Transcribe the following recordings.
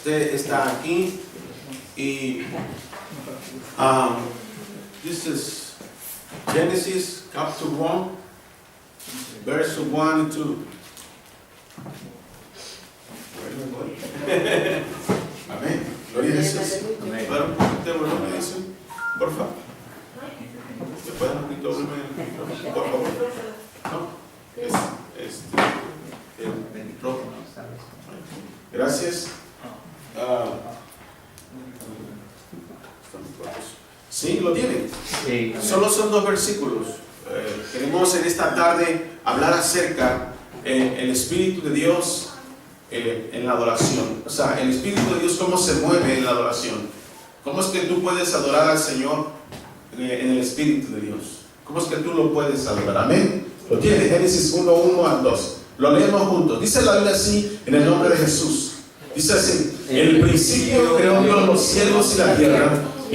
usted está aquí y this is Genesis chapter 1, verse 1 and 2. Amén. Gloria a Jesús. Para un poquito de volumen, dicen, por favor. ¿Se puede un poquito de volumen? Por favor. No, es el micrófono. Gracias. ¿Sí? ¿Lo tienen? Sí. Solo son 2 versículos. Queremos en esta tarde hablar acerca del Espíritu de Dios en la adoración. O sea, el Espíritu de Dios, cómo se mueve en la adoración. ¿Cómo es que tú puedes adorar al Señor en el Espíritu de Dios? ¿Cómo es que tú lo puedes adorar? Amén. Lo tiene Génesis 1, 1 al 2. Lo leemos juntos. Dice la Biblia así, en el nombre de Jesús. Dice así: en el principio creó Dios los cielos y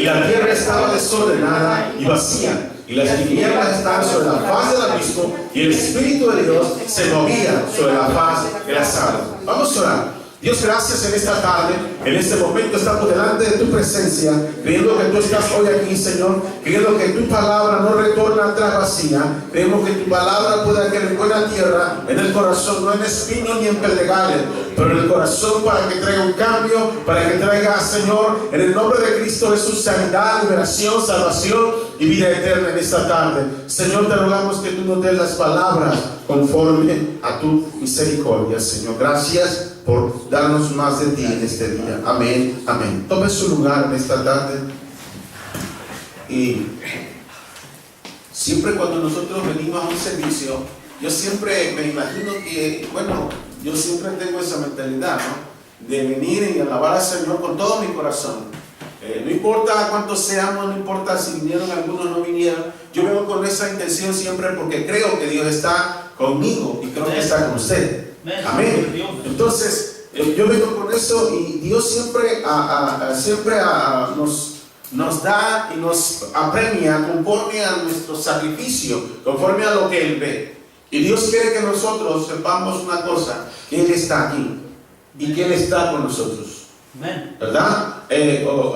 la tierra estaba desordenada y vacía, y las tinieblas estaban sobre la faz del abismo, y el Espíritu de Dios se movía sobre la faz de las aguas. Vamos a orar. Dios, gracias en esta tarde, en este momento estamos delante de tu presencia, creyendo que tú estás hoy aquí, Señor, creyendo que tu palabra no retorna atrás vacía, creemos que tu palabra pueda caer en buena tierra, en el corazón, no en espinos ni en pedregales, pero en el corazón para que traiga un cambio, para que traiga, Señor, en el nombre de Cristo Jesús, sanidad, liberación, salvación y vida eterna en esta tarde. Señor, te rogamos que tú nos des las palabras conforme a tu misericordia, Señor. Gracias por darnos más de ti en este día. Amén, amén. Tome su lugar en esta tarde. Y siempre cuando nosotros venimos a un servicio, yo siempre me imagino que, bueno, yo siempre tengo esa mentalidad, ¿no? De venir y alabar al Señor con todo mi corazón. No importa cuántos seamos, no importa si vinieron algunos o no vinieron, yo vengo con esa intención siempre porque creo que Dios está conmigo y creo que está con usted. Amén. Entonces, yo vengo con eso y Dios siempre nos da y nos apremia conforme a nuestro sacrificio, conforme a lo que Él ve. Y Dios quiere que nosotros sepamos una cosa, que Él está aquí y que Él está con nosotros. ¿Verdad?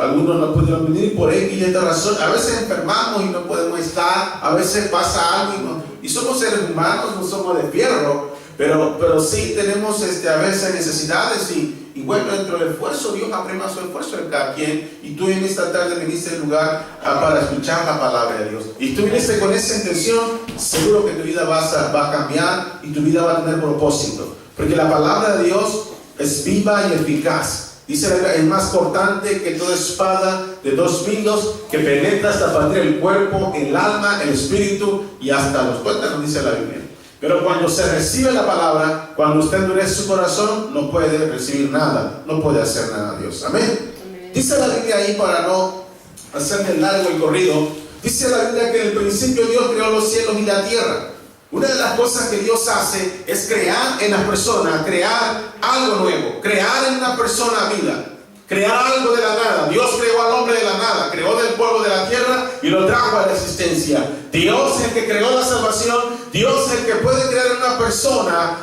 Algunos no pudieron venir por X y esta razón. A veces enfermamos y no podemos estar, a veces pasa algo y somos seres humanos, no somos de fierro. Pero sí tenemos a veces necesidades y bueno, dentro del esfuerzo, Dios aprema su esfuerzo en cada quien. Y tú en esta tarde viniste al lugar para escuchar la palabra de Dios. Y tú viniste con esa intención, seguro que tu vida va a cambiar y tu vida va a tener propósito. Porque la palabra de Dios es viva y eficaz. Dice la Biblia, es más cortante que toda espada de 2 filos que penetra hasta partir el cuerpo, el alma, el espíritu y hasta los tuétanos, dice la Biblia. Pero cuando se recibe la palabra, cuando usted endurece su corazón, no puede recibir nada, no puede hacer nada a Dios. Amén. Dice la Biblia ahí, para no hacerme largo el corrido, dice la Biblia que en el principio Dios creó los cielos y la tierra. Una de las cosas que Dios hace es crear en la persona, crear algo nuevo, crear en una persona vida, crear algo de la nada. Dios creó al hombre de la nada, creó del polvo de la tierra y lo trajo a la existencia. Dios es el que creó la salvación, Dios es el que puede crear en una persona,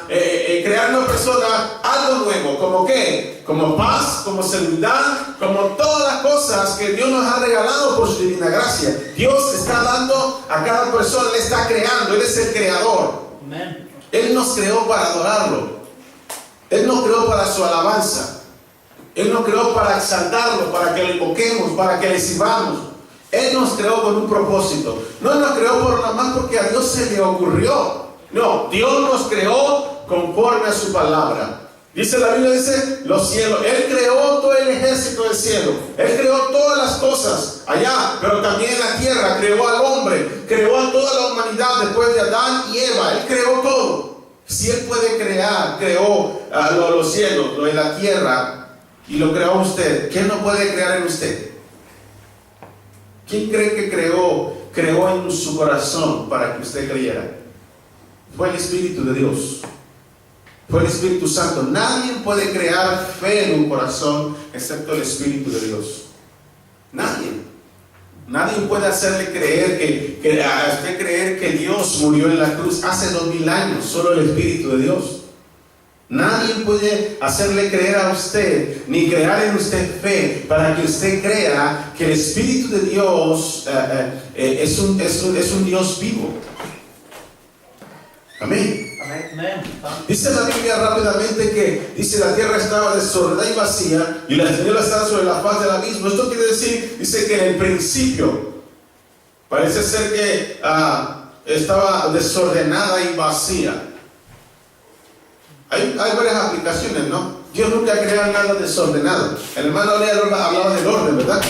algo nuevo, como qué, como paz, como seguridad, como todas las cosas que Dios nos ha regalado por su divina gracia. Dios está dando a cada persona, Él está creando, Él es el creador. Amen. Él nos creó para adorarlo, Él nos creó para su alabanza, Él nos creó para exaltarlo, para que le invoquemos, para que le sirvamos. Él nos creó con un propósito. No nos creó por nada más porque a Dios se le ocurrió. No, Dios nos creó conforme a su palabra. Dice la Biblia, dice los cielos. Él creó todo el ejército del cielo. Él creó todas las cosas allá, pero también en la tierra. Creó al hombre, creó a toda la humanidad después de Adán y Eva. Él creó todo. Si Él puede crear, creó los cielos, lo de la tierra y lo creó usted, ¿quién no puede crear en usted? ¿Quién cree que creó en su corazón para que usted creyera? Fue el Espíritu de Dios. Fue el Espíritu Santo. Nadie puede crear fe en un corazón excepto el Espíritu de Dios. Nadie puede hacerle creer a usted creer que Dios murió en la cruz hace 2000 años. Solo el Espíritu de Dios. Nadie puede hacerle creer a usted, ni crear en usted fe, para que usted crea que el Espíritu de Dios es un Dios vivo. Amén. Dice la Biblia rápidamente que dice la tierra estaba desordenada y vacía y las tinieblas estaban sobre la faz del abismo. Esto quiere decir, dice que en el principio parece ser que estaba desordenada y vacía. Hay varias aplicaciones, ¿no? Dios nunca creó nada desordenado. El hermano Lea hablaba del orden, ¿verdad?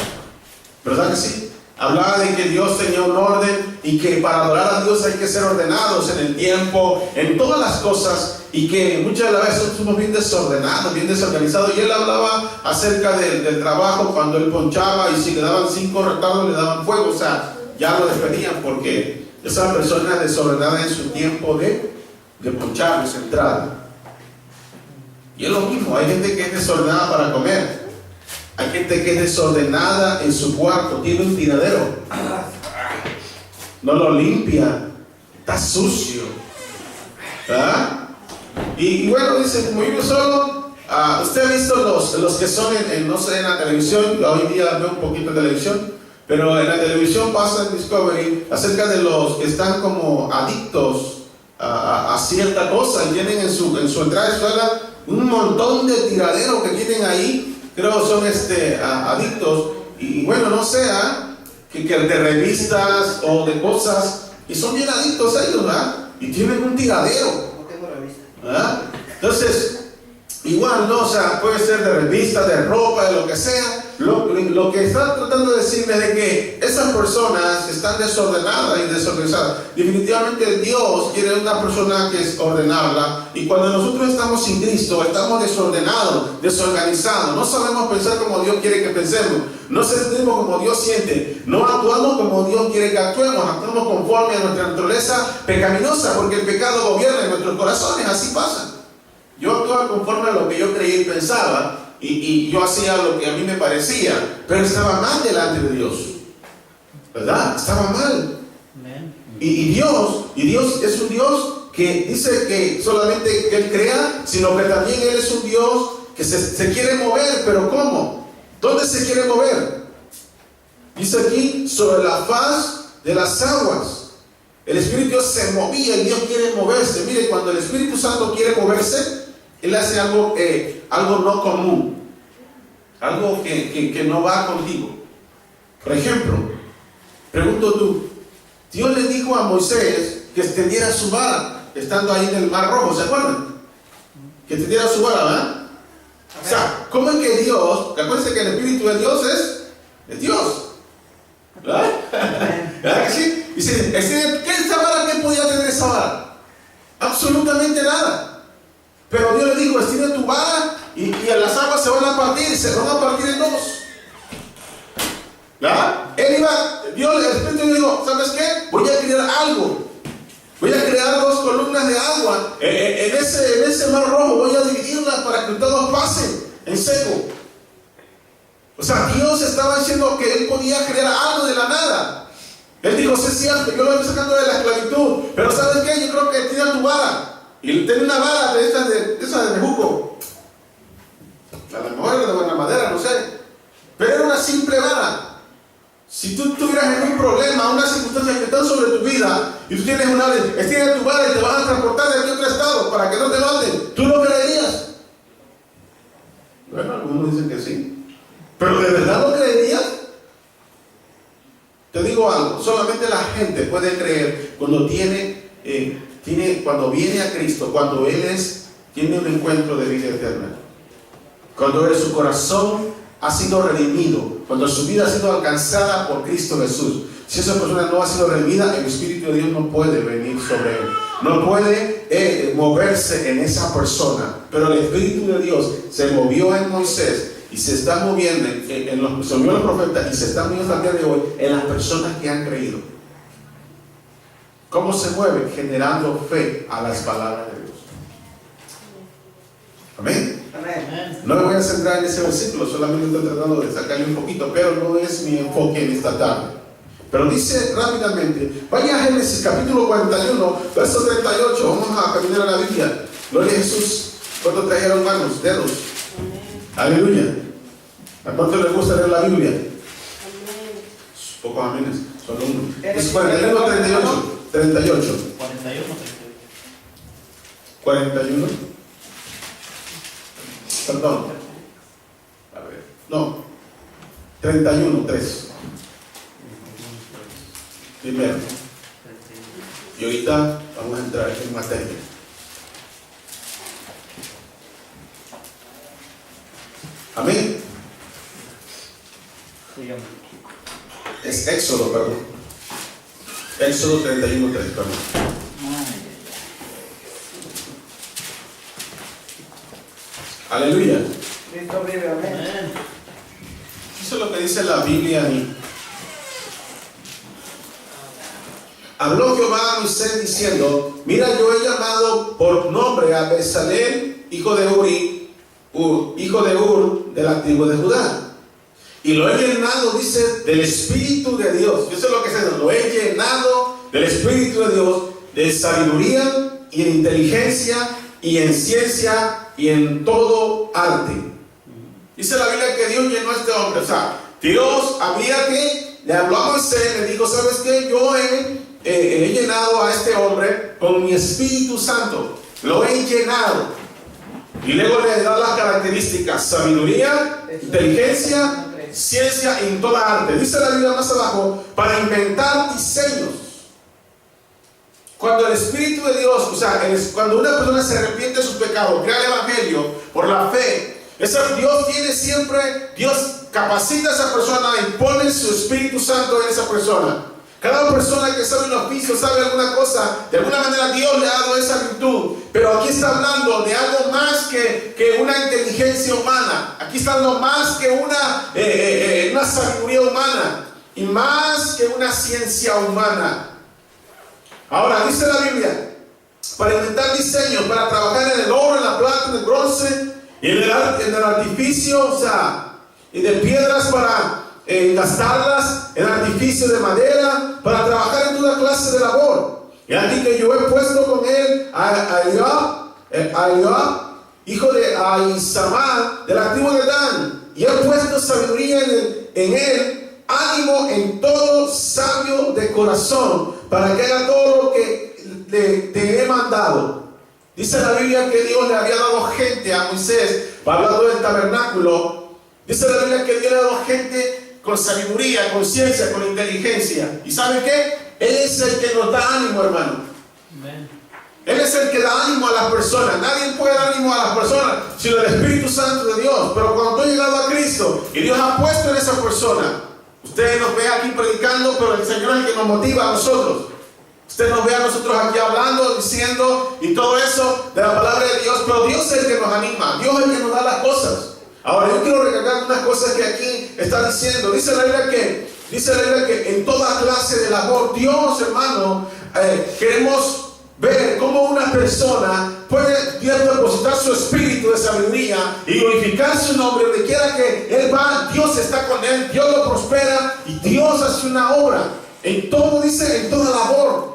¿Verdad que sí? Hablaba de que Dios tenía un orden y que para adorar a Dios hay que ser ordenados en el tiempo, en todas las cosas, y que muchas de las veces somos bien desordenados, bien desorganizados. Y él hablaba acerca del trabajo cuando él ponchaba, y si le daban 5 retardos le daban fuego, o sea, ya lo despedían porque esa persona desordenada en su tiempo de ponchar, de su entrada. Y es lo mismo, hay gente que es desordenada para comer. Hay gente que es desordenada en su cuarto, tiene un tiradero, no lo limpia, está sucio, ¿verdad? Y bueno, dice, como vivo solo, usted ha visto los que son, no sé, en la televisión. Hoy en día veo un poquito de televisión, pero en la televisión pasa en Discovery acerca de los que están como adictos a cierta cosa y tienen en su entrada de escuela un montón de tiraderos que tienen ahí. Creo son adictos, y bueno, no sea que de revistas o de cosas, y son bien adictos a ellos, ¿verdad? Y tienen un tiradero. No tengo revista. ¿Verdad? Entonces, igual, ¿no? O sea, puede ser de revistas, de ropa, de lo que sea. Lo que está tratando de decirme es de que esas personas están desordenadas y desorganizadas. Definitivamente Dios quiere una persona que es ordenada, y cuando nosotros estamos sin Cristo, estamos desordenados, desorganizados, no sabemos pensar como Dios quiere que pensemos, no sentimos como Dios siente, no actuamos como Dios quiere que actuemos, actuamos conforme a nuestra naturaleza pecaminosa, porque el pecado gobierna en nuestros corazones. Así pasa. Yo actuaba conforme a lo que yo creía y pensaba, y yo hacía lo que a mí me parecía, pero estaba mal delante de Dios, ¿verdad? Estaba mal. Y Dios es un Dios que dice que solamente que Él crea, sino que también Él es un Dios que se quiere mover. ¿Pero cómo? ¿Dónde se quiere mover? Dice aquí, sobre la faz de las aguas. El Espíritu Dios se movía y Dios quiere moverse. Mire, cuando el Espíritu Santo quiere moverse, Él hace algo no común, algo que no va contigo. Por ejemplo, pregunto tú, Dios le dijo a Moisés que extendiera su vara, estando ahí en el Mar Rojo, ¿se acuerdan? Que extendiera su vara, ¿verdad? O sea, ¿cómo es que Dios, acuérdense que el Espíritu de Dios es Dios, ¿verdad? ¿Verdad que sí? Dice, ¿qué es esa vara? ¿Qué podía tener esa vara? Absolutamente nada. Pero Dios le dijo, extiende tu vara y las aguas se van a partir, y se van a partir en dos. ¿Verdad? El Espíritu le dijo, ¿sabes qué? Voy a crear algo. Voy a crear 2 columnas de agua en ese mar rojo. Voy a dividirlas para que todos pasen en seco. O sea, Dios estaba diciendo que Él podía crear algo de la nada. Él dijo, sí es cierto, yo lo estoy sacando de la esclavitud, pero ¿sabes qué? Yo creo que tiene tu vara. Y tenía una vara de esa de bejuco. A lo mejor era de buena madera, no sé. Pero era una simple vara. Si tú estuvieras en un problema, una circunstancia que está sobre tu vida, y tú tienes una orden, extiende tu vara y te van a transportar de aquí a otro estado para que no te manden, ¿tú lo creerías? Bueno, algunos dicen que sí. ¿Pero de verdad lo creerías? Te digo algo, solamente la gente puede creer cuando cuando viene a Cristo, cuando Él tiene un encuentro de vida eterna, cuando su corazón ha sido redimido, cuando su vida ha sido alcanzada por Cristo Jesús. Si esa persona no ha sido redimida, el Espíritu de Dios no puede venir sobre él, no puede moverse en esa persona. Pero el Espíritu de Dios se movió en Moisés y se está moviendo se movió en los profetas y se está moviendo hasta el día de hoy en las personas que han creído. ¿Cómo se mueve? Generando fe a las palabras de Dios. Amén. No me voy a centrar en ese versículo, solamente estoy tratando de sacarle un poquito, pero no es mi enfoque en esta tarde. Pero dice rápidamente, vaya a Génesis capítulo 41, verso 38, vamos a caminar a la Biblia. Gloria a Jesús. ¿Cuántos trajeron manos, dedos? Aleluya. ¿A cuánto les gusta leer la Biblia? Pocos amenes, solo uno. Es 41, 38. 38. 41. Perdón. A ver. No. 31, 3. Primero. Y ahorita vamos a entrar en materia. Amén. Es Éxodo, perdón. Éxodo 31, 3, perdón. Aleluya. Cristo vive, amén. Eso es lo que dice la Biblia. Habló Jehová a Moisés diciendo: mira, yo he llamado por nombre a Bezalel, hijo de Ur, de la tribu de Judá. Y lo he llenado, dice, del Espíritu de Dios. Eso es lo que se dice: lo he llenado del Espíritu de Dios, de sabiduría y en inteligencia y en ciencia y en todo arte. Dice la Biblia que Dios llenó a este hombre. O sea, Dios le habló a Moisés, le dijo: ¿sabes qué? Yo he llenado a este hombre con mi Espíritu Santo. Lo he llenado. Y luego le da las características: sabiduría, inteligencia, ciencia y en toda arte. Dice la Biblia más abajo: para inventar diseños. Cuando el Espíritu de Dios, o sea, cuando una persona se arrepiente de sus pecados, crea el Evangelio por la fe, Dios capacita a esa persona y pone su Espíritu Santo en esa persona. Cada persona que sabe un oficio, sabe alguna cosa, de alguna manera Dios le ha dado esa virtud. Pero aquí está hablando de algo más que una inteligencia humana. Aquí está hablando más que una sabiduría humana y más que una ciencia humana. Ahora, dice la Biblia: para inventar diseños, para trabajar en el oro, en la plata, en el bronce y en el artificio, o sea, y de piedras para gastarlas, en artificio de madera, para trabajar en toda clase de labor. Y aquí que yo he puesto con él a Eliab, hijo de Ahisamad, de la tribu de Dan, y he puesto sabiduría en él, ánimo en todo, sabio de corazón, para que haga todo lo que te he mandado. Dice la Biblia que Dios le había dado gente a Moisés para hablar del tabernáculo. Dice la Biblia que Dios le ha dado gente con sabiduría, con ciencia, con inteligencia. ¿Y sabe qué? Él es el que nos da ánimo, hermano. Amen. Él es el que da ánimo a las personas. Nadie puede dar ánimo a las personas sino el Espíritu Santo de Dios. Pero cuando tú has llegado a Cristo y Dios ha puesto en esa persona, usted nos ve aquí predicando, pero el Señor es el que nos motiva a nosotros. Usted nos ve a nosotros aquí hablando, diciendo y todo eso de la palabra de Dios, pero Dios es el que nos anima. Dios es el que nos da las cosas. Ahora yo quiero recalcar unas cosas que aquí está diciendo. Dice la Biblia que en toda clase de labor, Dios, hermano, queremos ver cómo una persona puede depositar su espíritu de sabiduría y glorificar su nombre. Donde quiera que él va, Dios está con él, Dios lo prospera y Dios hace una obra. En todo, dice, en toda labor.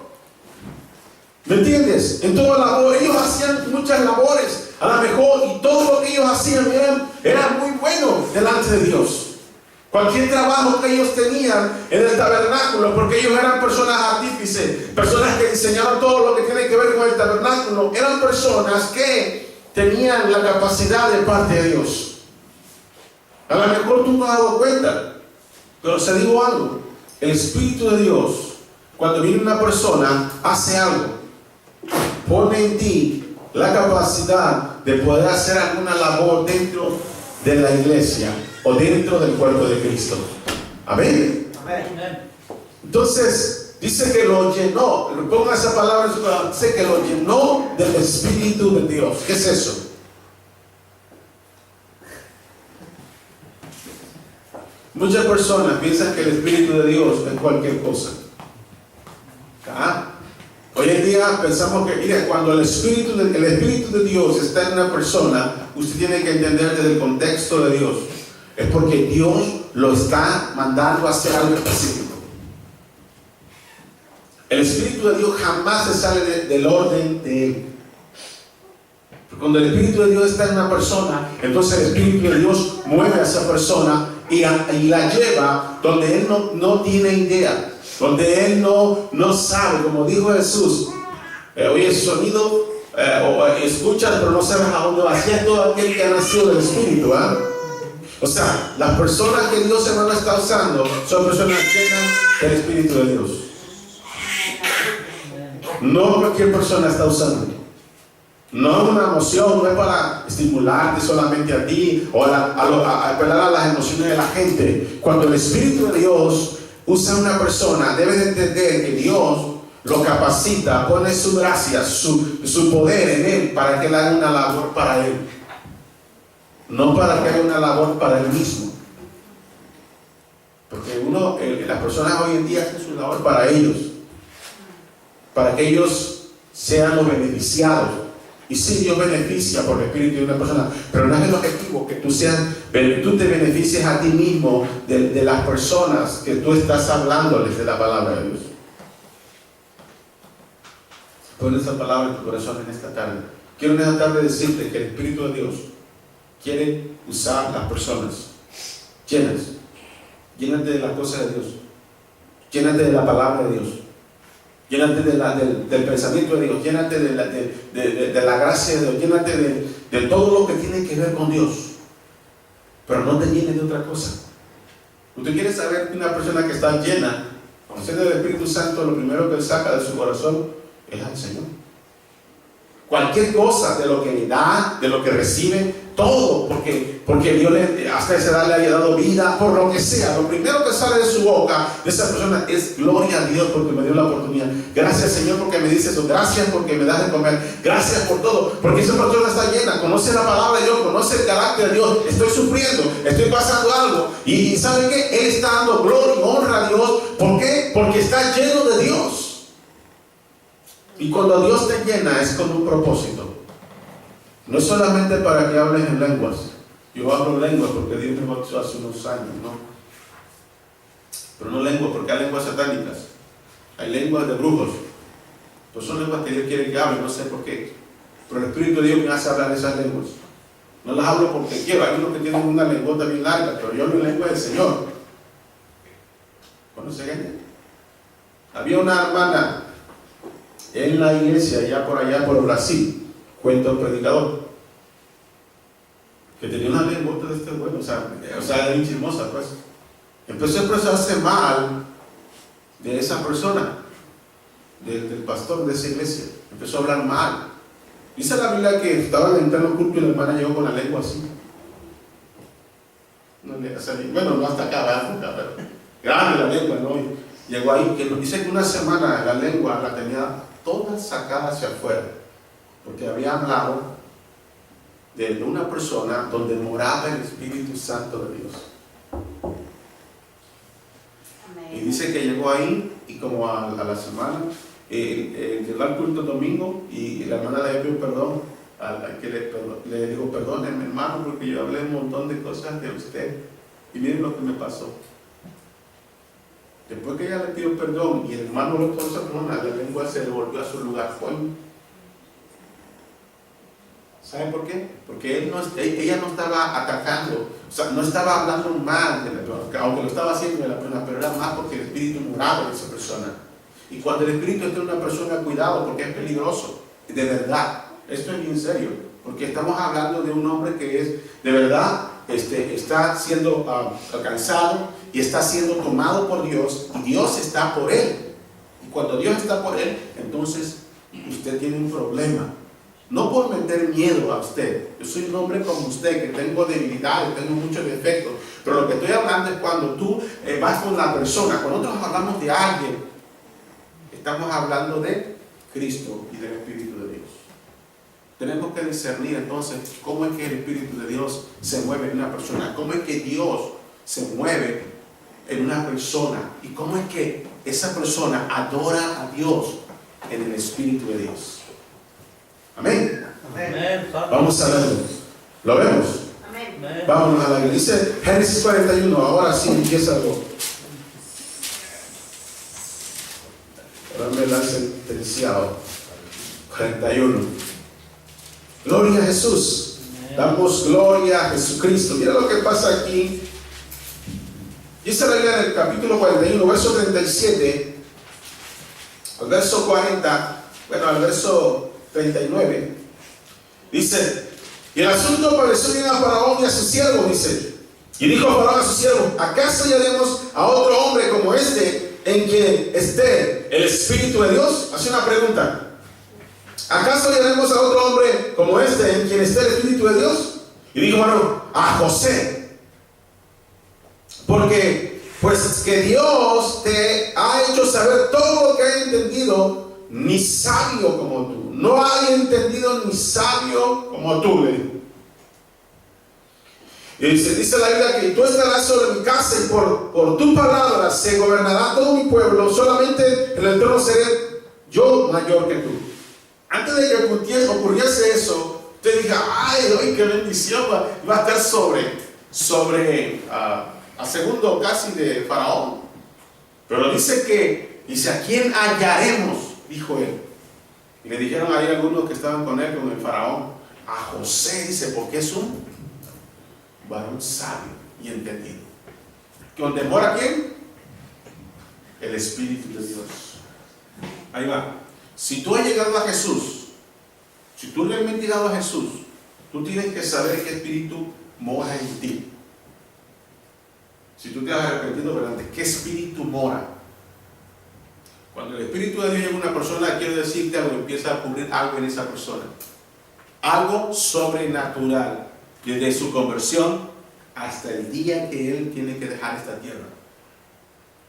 ¿Me entiendes? En toda labor. Ellos hacían muchas labores, a lo mejor, y todo lo que ellos hacían era muy bueno delante de Dios. Cualquier trabajo que ellos tenían en el tabernáculo, porque ellos eran personas artífices, personas que diseñaron todo lo que tiene que ver con el tabernáculo, eran personas que tenían la capacidad de parte de Dios. A lo mejor tú no has dado cuenta, pero se digo algo: el Espíritu de Dios, cuando viene una persona, hace algo, pone en ti la capacidad de poder hacer alguna labor dentro de la iglesia o dentro del cuerpo de Cristo. Amén. Amén. Entonces dice que lo llenó. Ponga esa palabra en su palabra. Dice que lo llenó del Espíritu de Dios. ¿Qué es eso? Muchas personas piensan que el Espíritu de Dios es cualquier cosa. Hoy en día pensamos que, mire, cuando el Espíritu de Dios está en una persona, usted tiene que entender desde el contexto de Dios. Es porque Dios lo está mandando a hacer algo específico. El Espíritu de Dios jamás se sale del orden de Él. Cuando el Espíritu de Dios está en una persona, entonces el Espíritu de Dios mueve a esa persona y la lleva donde él no tiene idea, donde él no sabe, como dijo Jesús. Oye, el sonido, o escuchas, pero no sabes a dónde va. Así es todo aquel que ha nacido del Espíritu. O sea, las personas que Dios, hermano, está usando son personas llenas del Espíritu de Dios. No cualquier persona está usando. No es una emoción, no es para estimularte solamente a ti o a apelar a las emociones de la gente. Cuando el Espíritu de Dios usa a una persona, debe de entender que Dios lo capacita, pone su gracia, su poder en él para que él haga una labor para él. No para que haga una labor para él mismo. Porque las personas hoy en día hacen su labor para ellos. Para que ellos sean los beneficiados. Y sí, Dios beneficia por el Espíritu de una persona, pero no es el objetivo que tú te beneficies a ti mismo de las personas que tú estás hablándoles de la palabra de Dios. Pon esa palabra en tu corazón en esta tarde. Quiero en esta tarde decirte que el Espíritu de Dios quiere usar las personas llenas. Llénate de las cosas de Dios. Llénate de la palabra de Dios. Llénate del pensamiento de Dios. Llénate de la gracia de Dios. Llénate de todo lo que tiene que ver con Dios. Pero no te llenes de otra cosa. Usted quiere saber que una persona que está llena, con sed del Espíritu Santo, lo primero que él saca de su corazón es al Señor. Cualquier cosa de lo que le da, de lo que recibe, todo, porque Dios hasta esa edad le haya dado vida, por lo que sea, lo primero que sale de su boca de esa persona es gloria a Dios porque me dio la oportunidad. Gracias, Señor, porque me dices eso. Gracias porque me das de comer. Gracias por todo, porque esa persona está llena, conoce la palabra de Dios, conoce el carácter de Dios. Estoy sufriendo, estoy pasando algo, y ¿sabe qué? Él está dando gloria y honra a Dios. ¿Por qué? Porque está lleno de Dios. Y cuando Dios te llena es con un propósito. No es solamente para que hables en lenguas. Yo hablo lenguas porque Dios me bautizó hace unos años, ¿no? Pero no lenguas porque hay lenguas satánicas. Hay lenguas de brujos. Pues son lenguas que Dios quiere que hable, no sé por qué. Pero el Espíritu de Dios me hace hablar esas lenguas. No las hablo porque quiero. Hay unos que tienen una lengüota bien larga, pero yo hablo en lengua del Señor. ¿Cuándo se gana? Había una hermana en la iglesia, allá por Brasil, cuento el predicador, que tenía una lengüota de este bueno, o sea, era bien chismosa, pues. Empezó a expresarse mal de esa persona, del pastor de esa iglesia. Empezó a hablar mal. Dice la Biblia que estaban en pleno culto y la hermana llegó con la lengua así. Bueno, no hasta acá, pero grande la lengua, ¿no? Y llegó ahí, que nos dice que una semana la lengua la tenía toda sacada hacia afuera, porque había hablado de una persona donde moraba el Espíritu Santo de Dios. Amén. Y dice que llegó ahí y como a la semana llegó al culto domingo y la hermana le pidió perdón, le dijo: perdónenme, hermano, porque yo hablé un montón de cosas de usted y miren lo que me pasó. Después que ella le pidió perdón y el hermano lo puso a perdonar, la lengua se devolvió a su lugar. ¿Saben por qué? Porque ella no estaba atacando, o sea, no estaba hablando mal de la persona, aunque lo estaba haciendo de la persona, pero era más porque el Espíritu moraba en esa persona. Y cuando el Espíritu está en una persona, cuidado, porque es peligroso, de verdad. Esto es bien serio, porque estamos hablando de un hombre que es, de verdad, está siendo alcanzado y está siendo tomado por Dios, y Dios está por él. Y cuando Dios está por él, entonces usted tiene un problema. No por meter miedo a usted. Yo soy un hombre como usted, que tengo debilidades, tengo muchos defectos, pero lo que estoy hablando es cuando tú vas con la persona. Cuando nosotros hablamos de alguien, estamos hablando de Cristo y del Espíritu de Dios. Tenemos que discernir entonces cómo es que el Espíritu de Dios se mueve en una persona, cómo es que Dios se mueve en una persona y cómo es que esa persona adora a Dios en el Espíritu de Dios. Amén. Amén. Vamos a verlo. ¿Lo vemos? Amén. Vamos a la Biblia. Dice Génesis 41. Ahora sí empieza algo. Ahora me la sentenciado. 41. Gloria a Jesús. Damos gloria a Jesucristo. Mira lo que pasa aquí. Dice la Biblia en el capítulo 41, verso 37, al verso 40, bueno, al verso 39. Dice: y el asunto pareció bien a Faraón y a sus siervos, dice. Y dijo Faraón a sus siervos: ¿acaso hallaremos a otro hombre como este en quien esté el Espíritu de Dios? Hace una pregunta. ¿Acaso hallaremos a otro hombre como este en quien esté el Espíritu de Dios? Y dijo Faraón: a José. Porque pues que Dios te ha hecho saber todo lo que ha entendido, ni sabio como tú. No hay entendido ni sabio como tú, le dijo. Y dice la Biblia que tú estarás sobre mi casa y por tu palabra se gobernará todo mi pueblo. Solamente en el trono seré yo mayor que tú. Antes de que ocurriese eso, usted diga: ay, qué bendición, va a estar sobre a segundo casi de Faraón. Pero dice: ¿a quién hallaremos? Dijo él. Y le dijeron ahí algunos que estaban con él, con el Faraón: a José, dice, porque es un varón sabio y entendido. ¿Donde mora quién? El Espíritu de Dios. Ahí va. Si tú has llegado a Jesús, si tú realmente has llegado a Jesús, tú tienes que saber qué espíritu mora en ti. Si tú te has arrepentido delante, ¿qué espíritu mora? Cuando el Espíritu de Dios llega a una persona, quiero decirte algo, empieza a ocurrir algo en esa persona. Algo sobrenatural. Desde su conversión hasta el día que él tiene que dejar esta tierra.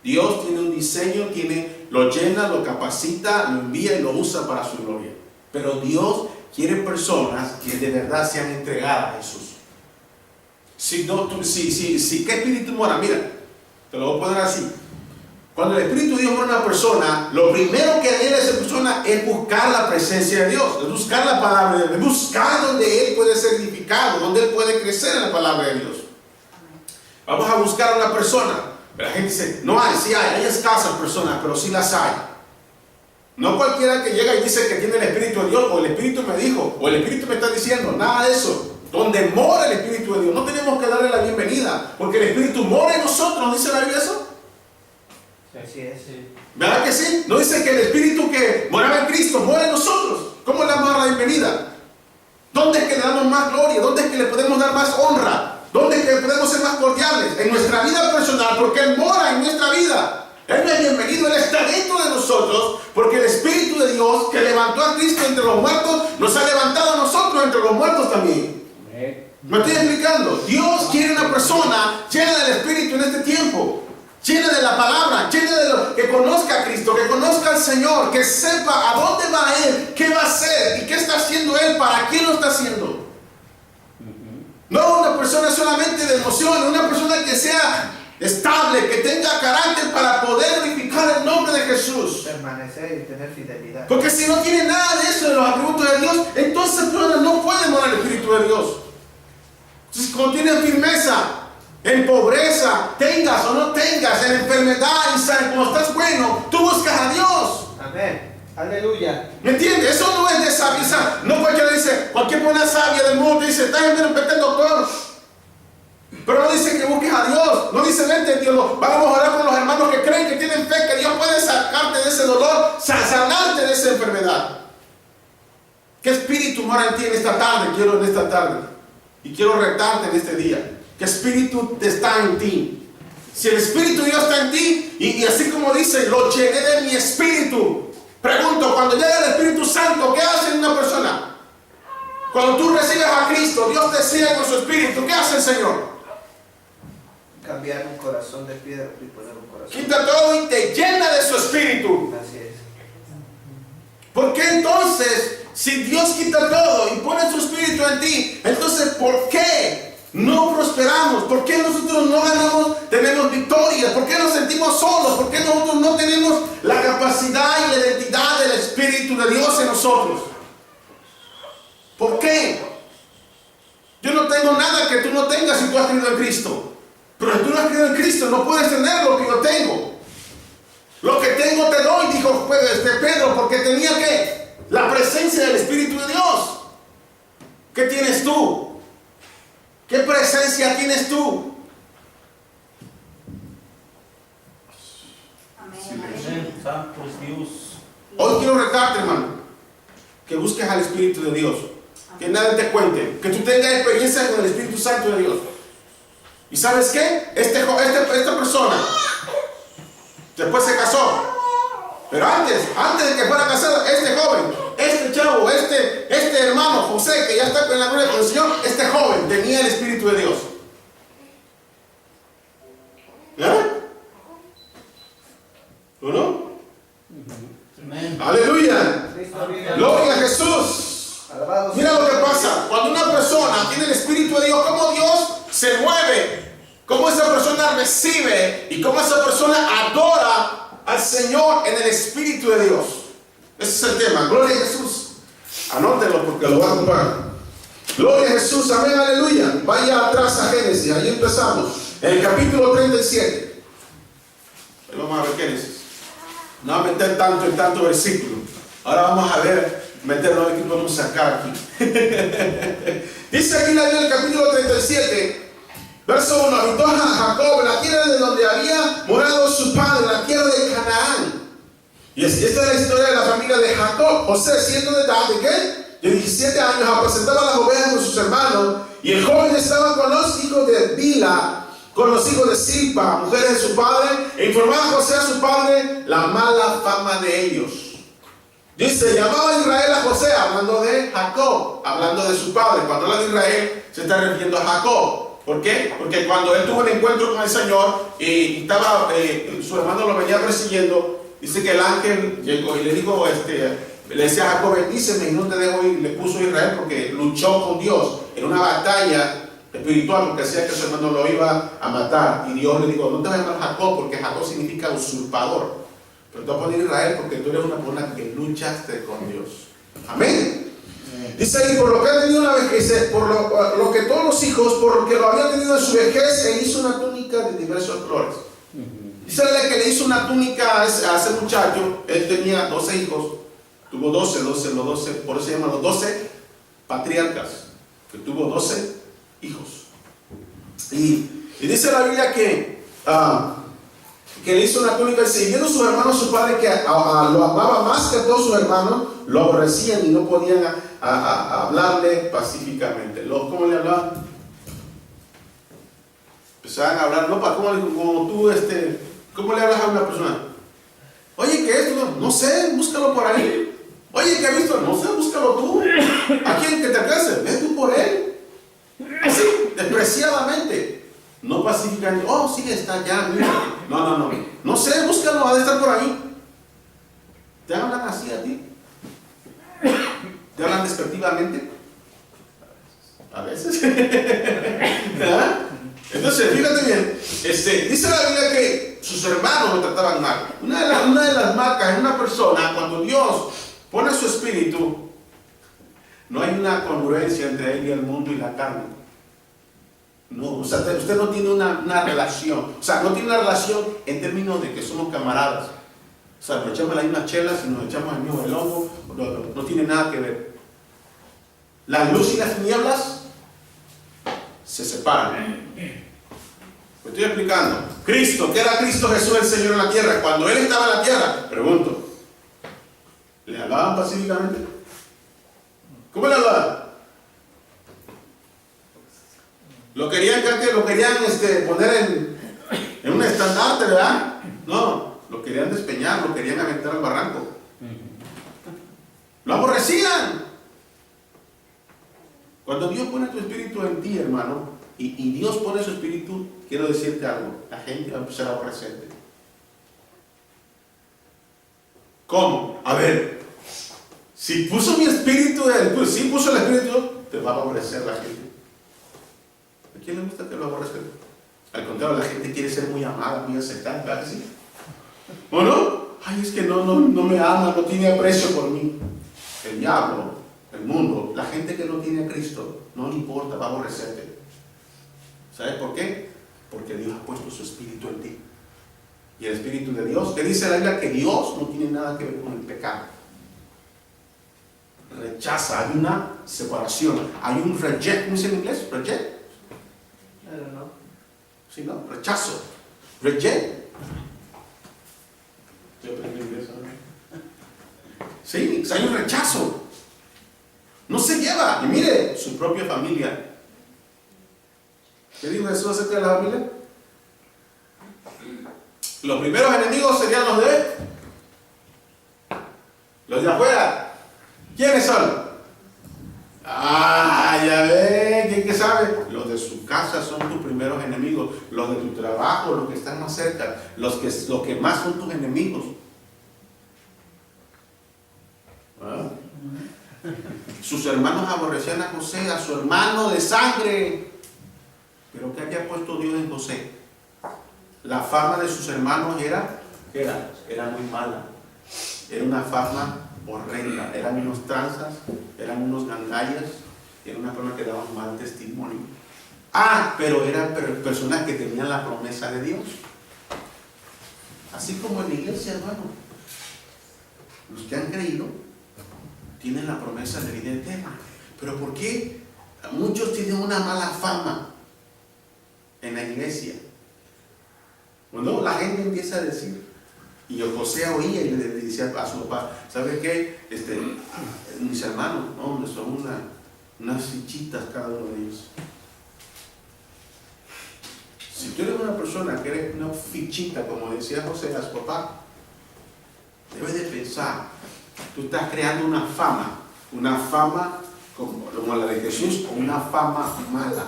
Dios tiene un diseño, lo llena, lo capacita, lo envía y lo usa para su gloria. Pero Dios quiere personas que de verdad sean entregadas a Jesús. ¿Qué espíritu mora? Mira, te lo voy a poner así. Cuando el Espíritu de Dios mora en una persona, lo primero que anhela esa persona es buscar la presencia de Dios, es buscar la palabra de Dios, es buscar donde Él puede ser edificado, donde Él puede crecer en la palabra de Dios. Vamos a buscar a una persona. Pero la gente dice: no hay, sí hay escasas personas, pero sí las hay. No cualquiera que llega y dice que tiene el Espíritu de Dios, o el Espíritu me dijo, o el Espíritu me está diciendo, nada de eso. Donde mora el Espíritu de Dios, no tenemos que darle la bienvenida, porque el Espíritu mora en nosotros. ¿No dice la Biblia eso? Así es, sí. ¿Verdad que sí? No dice que el Espíritu que moraba en Cristo mora en nosotros. ¿Cómo le damos la bienvenida? ¿Dónde es que le damos más gloria? ¿Dónde es que le podemos dar más honra? ¿Dónde es que podemos ser más cordiales? En nuestra vida personal, porque Él mora en nuestra vida. Él no es bienvenido, Él está dentro de nosotros, porque el Espíritu de Dios que levantó a Cristo entre los muertos, nos ha levantado a nosotros entre los muertos también. ¿Me estoy explicando? Dios quiere una persona llena del Espíritu en este tiempo, llena de la palabra, llena de lo que conozca a Cristo, que conozca al Señor, que sepa a dónde va Él, qué va a hacer y qué está haciendo Él, para quién lo está haciendo. No una persona solamente de emoción, una persona que sea estable, que tenga carácter para poder glorificar el nombre de Jesús. Permanecer y tener fidelidad. Porque si no tiene nada de eso, de los atributos de Dios, entonces no puede morar el Espíritu de Dios. Entonces, cuando tienes firmeza, en pobreza, tengas o no tengas, en enfermedad, en salud, cuando estás bueno, tú buscas a Dios. Amén. Aleluya. ¿Me entiendes? Eso no es de sabieza. No cualquiera dice, cualquier buena sabia del mundo dice: estás en el doctor. Pero no dice que busques a Dios. No dice: vente, Dios, vamos a orar con los hermanos que creen, que tienen fe, que Dios puede sacarte de ese dolor, sanarte de esa enfermedad. ¿Qué espíritu mora en ti en esta tarde? Y quiero retarte en este día. ¿Qué espíritu está en ti? Si el Espíritu de Dios está en ti, y así como dice, lo llené de mi espíritu. Pregunto, cuando llega el Espíritu Santo, ¿qué hace en una persona? Cuando tú recibes a Cristo, Dios te sigue con su espíritu, ¿qué hace el Señor? Cambiar un corazón de piedra y poner un corazón. Quita todo y te llena de su espíritu. Así es. ¿Por qué entonces, si Dios quita todo y pone su espíritu en ti, entonces ¿por qué no prosperamos? ¿Por qué nosotros no ganamos, tenemos victorias? ¿Por qué nos sentimos solos? ¿Por qué nosotros no tenemos la capacidad y la identidad del Espíritu de Dios en nosotros? ¿Por qué? Yo no tengo nada que tú no tengas si tú has creído en Cristo. Pero si tú no has creído en Cristo, no puedes tener lo que yo tengo. Lo que tengo te doy, dijo Pedro, porque tenía que la presencia del Espíritu de Dios. ¿Qué tienes tú? ¿Qué presencia tienes tú? Amén. Santo es Dios. Hoy quiero retarte, hermano, que busques al Espíritu de Dios. Que nadie te cuente. Que tú tengas experiencia con el Espíritu Santo de Dios. ¿Y sabes qué? Esta persona después se casó. Pero antes de que fuera casado, este joven, este chavo, este hermano José, que ya está en la gloria con el Señor, este joven tenía el Espíritu de Dios. ¿O no? Amén. Aleluya. Cristo vive. Gloria a Jesús. Alabado Mira sea. lo que pasa. Cuando una persona tiene el Espíritu de Dios, cómo Dios se mueve, cómo esa persona recibe y cómo esa persona adora al Señor en el Espíritu de Dios. Ese es el tema. Gloria a Jesús. Anótelo porque lo voy a comprar. Gloria a Jesús. Amén. Aleluya. Vaya atrás a Génesis. Ahí empezamos. En el capítulo 37. Ahí vamos a ver Génesis. No vamos a meter tanto en tanto versículo. Ahora vamos a ver, meterlo aquí, podemos sacar aquí. Dice aquí en el capítulo 37, verso 1: habitó a Jacob en la tierra de donde había morado su padre, en la tierra de Canaán. Y esta es la historia de la familia de Jacob. José, siendo de edad de ¿qué? De 17 años, apacentaba las ovejas con sus hermanos, y el joven estaba con los hijos de Bila, con los hijos de Silpa, mujeres de su padre, e informaba a José a su padre la mala fama de ellos. Dice, llamaba a Israel a José, hablando de Jacob, hablando de su padre. Cuando habla de Israel, se está refiriendo a Jacob. ¿Por qué? Porque cuando él tuvo un encuentro con el Señor y su hermano lo venía persiguiendo, dice que el ángel llegó y le dijo, le decía a Jacob, bendíceme y no te dejo ir. Le puso a Israel porque luchó con Dios en una batalla espiritual, porque decía que su hermano lo iba a matar. Y Dios le dijo, no te vas a llamar Jacob, porque Jacob significa usurpador, pero te vas a poner Israel porque tú eres una persona que luchaste con Dios. Amén. Dice ahí, por lo que ha tenido una vejez, por lo que todos los hijos, por lo que lo había tenido en su vejez, él hizo una túnica de diversos colores. Dice que le hizo una túnica a ese muchacho. Él tenía 12 hijos, tuvo 12, por eso se llaman los 12 patriarcas, que tuvo 12 hijos. Y dice la Biblia que le hizo una túnica, y siguiendo sus hermanos, su padre, que lo amaba más que a todos sus hermanos, lo aborrecían y no podían hablarle pacíficamente. ¿Cómo le hablaban? Empezaban a hablar, no, como tú, ¿cómo le hablas a una persona? Oye, ¿qué es? No sé, búscalo por ahí. Oye, ¿qué has visto? No sé, búscalo tú. ¿A quién que te alcance? Ve tú por él. Así, despreciadamente. No pacíficamente. Oh, sí, está allá, mira. No. No sé, búscalo, ha de estar por ahí. ¿Te hablan así a ti? ¿Te hablan despectivamente? A veces. ¿Verdad? Entonces, fíjate bien. Dice la Biblia que sus hermanos lo trataban mal. Una de las marcas en una persona, cuando Dios pone su espíritu, no hay una congruencia entre él y el mundo y la carne. No, o sea, usted no tiene una relación. O sea, no tiene una relación en términos de que somos camaradas. O sea, nos echamos las mismas chelas y nos echamos el mismo relongo. No tiene nada que ver. La luz y las tinieblas se separan. Me estoy explicando. Cristo, ¿qué era Cristo Jesús el Señor en la tierra? Cuando Él estaba en la tierra, pregunto, ¿le hablaban pacíficamente? ¿Cómo le hablaban? Lo querían poner en un estandarte, ¿verdad? No, lo querían despeñar, lo querían aventar al barranco. Lo aborrecían. Cuando Dios pone tu espíritu en ti, hermano, y Dios pone su espíritu, quiero decirte algo, la gente va a empezar a aborrecerte. ¿Cómo? A ver, si puso mi espíritu, pues sí puso el espíritu, te va a aborrecer la gente. ¿A quién le gusta que lo aborrezcan? Al contrario, la gente quiere ser muy amada, muy aceptada, ¿verdad que sí? ¿O no? Ay, es que no me ama, no tiene aprecio por mí. El diablo, el mundo, la gente que no tiene a Cristo, no le importa, va a aborrecerte. ¿Sabes por qué? Porque Dios ha puesto su espíritu en ti. Y el espíritu de Dios, que dice la Biblia que Dios no tiene nada que ver con el pecado. rechaza, hay una separación, hay un reject, ¿cómo se dice en inglés? Reject, I don't know. ¿sí, no? Rechazo, reject. Yo aprendí inglés ahora. Sí, hay un rechazo. No se lleva. Y mire, su propia familia. ¿Qué dijo Jesús acerca de la familia? Los primeros enemigos serían los de afuera. ¿Quiénes son? Ah, ya ve, ¿quién sabe? Los de su casa son tus primeros enemigos. Los de tu trabajo, los que están más cerca, los que más son tus enemigos. ¿Ah? Sus hermanos aborrecían a José, a su hermano de sangre. Pero ¿qué había puesto Dios en José? La fama de sus hermanos era muy mala. Era una fama horrenda. Eran unos tranzas, eran unos gandallas, era una persona que daba un mal testimonio. Pero eran personas que tenían la promesa de Dios. Así como en la iglesia, hermano. Los que han creído tienen la promesa de vida eterna. Pero ¿por qué muchos tienen una mala fama en la iglesia? Cuando la gente empieza a decir, y yo José oía y le decía a su papá, ¿sabe qué? Mis hermanos, no, son unas fichitas cada uno de ellos. Si tú eres una persona que eres una fichita, como decía José a su papá, debes de pensar, tú estás creando una fama como la de Jesús, o una fama mala.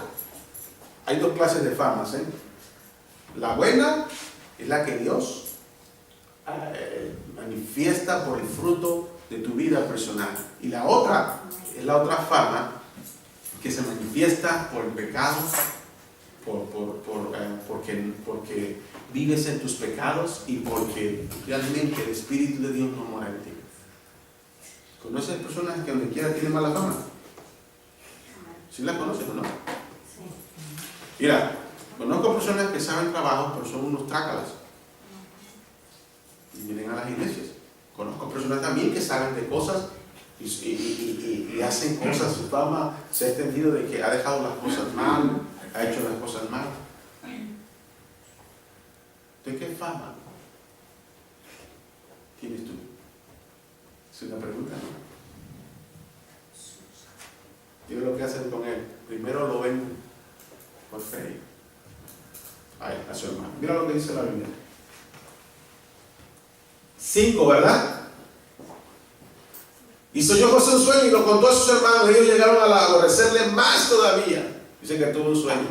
Hay dos clases de famas, ¿eh? La buena es la que Dios manifiesta por el fruto de tu vida personal. Y la otra es la otra fama que se manifiesta por el pecado, porque vives en tus pecados y porque realmente el Espíritu de Dios no mora en ti. ¿Conoces personas que donde quiera tienen mala fama? ¿Sí las conoces o no? Mira, conozco personas que saben trabajo, pero son unos trácalas y vienen a las iglesias. Conozco personas también que saben de cosas y hacen cosas. Su fama se ha extendido de que ha dejado las cosas mal, ha hecho las cosas mal. ¿De qué fama tienes tú? Es una pregunta, ¿no? Y lo que hacen con él, primero lo ven por fe. A su hermano. Mira lo que dice la Biblia. 5, ¿verdad? Y soñó José un sueño y lo contó a sus hermanos. Ellos llegaron a aborrecerle más todavía. Dice que tuvo un sueño.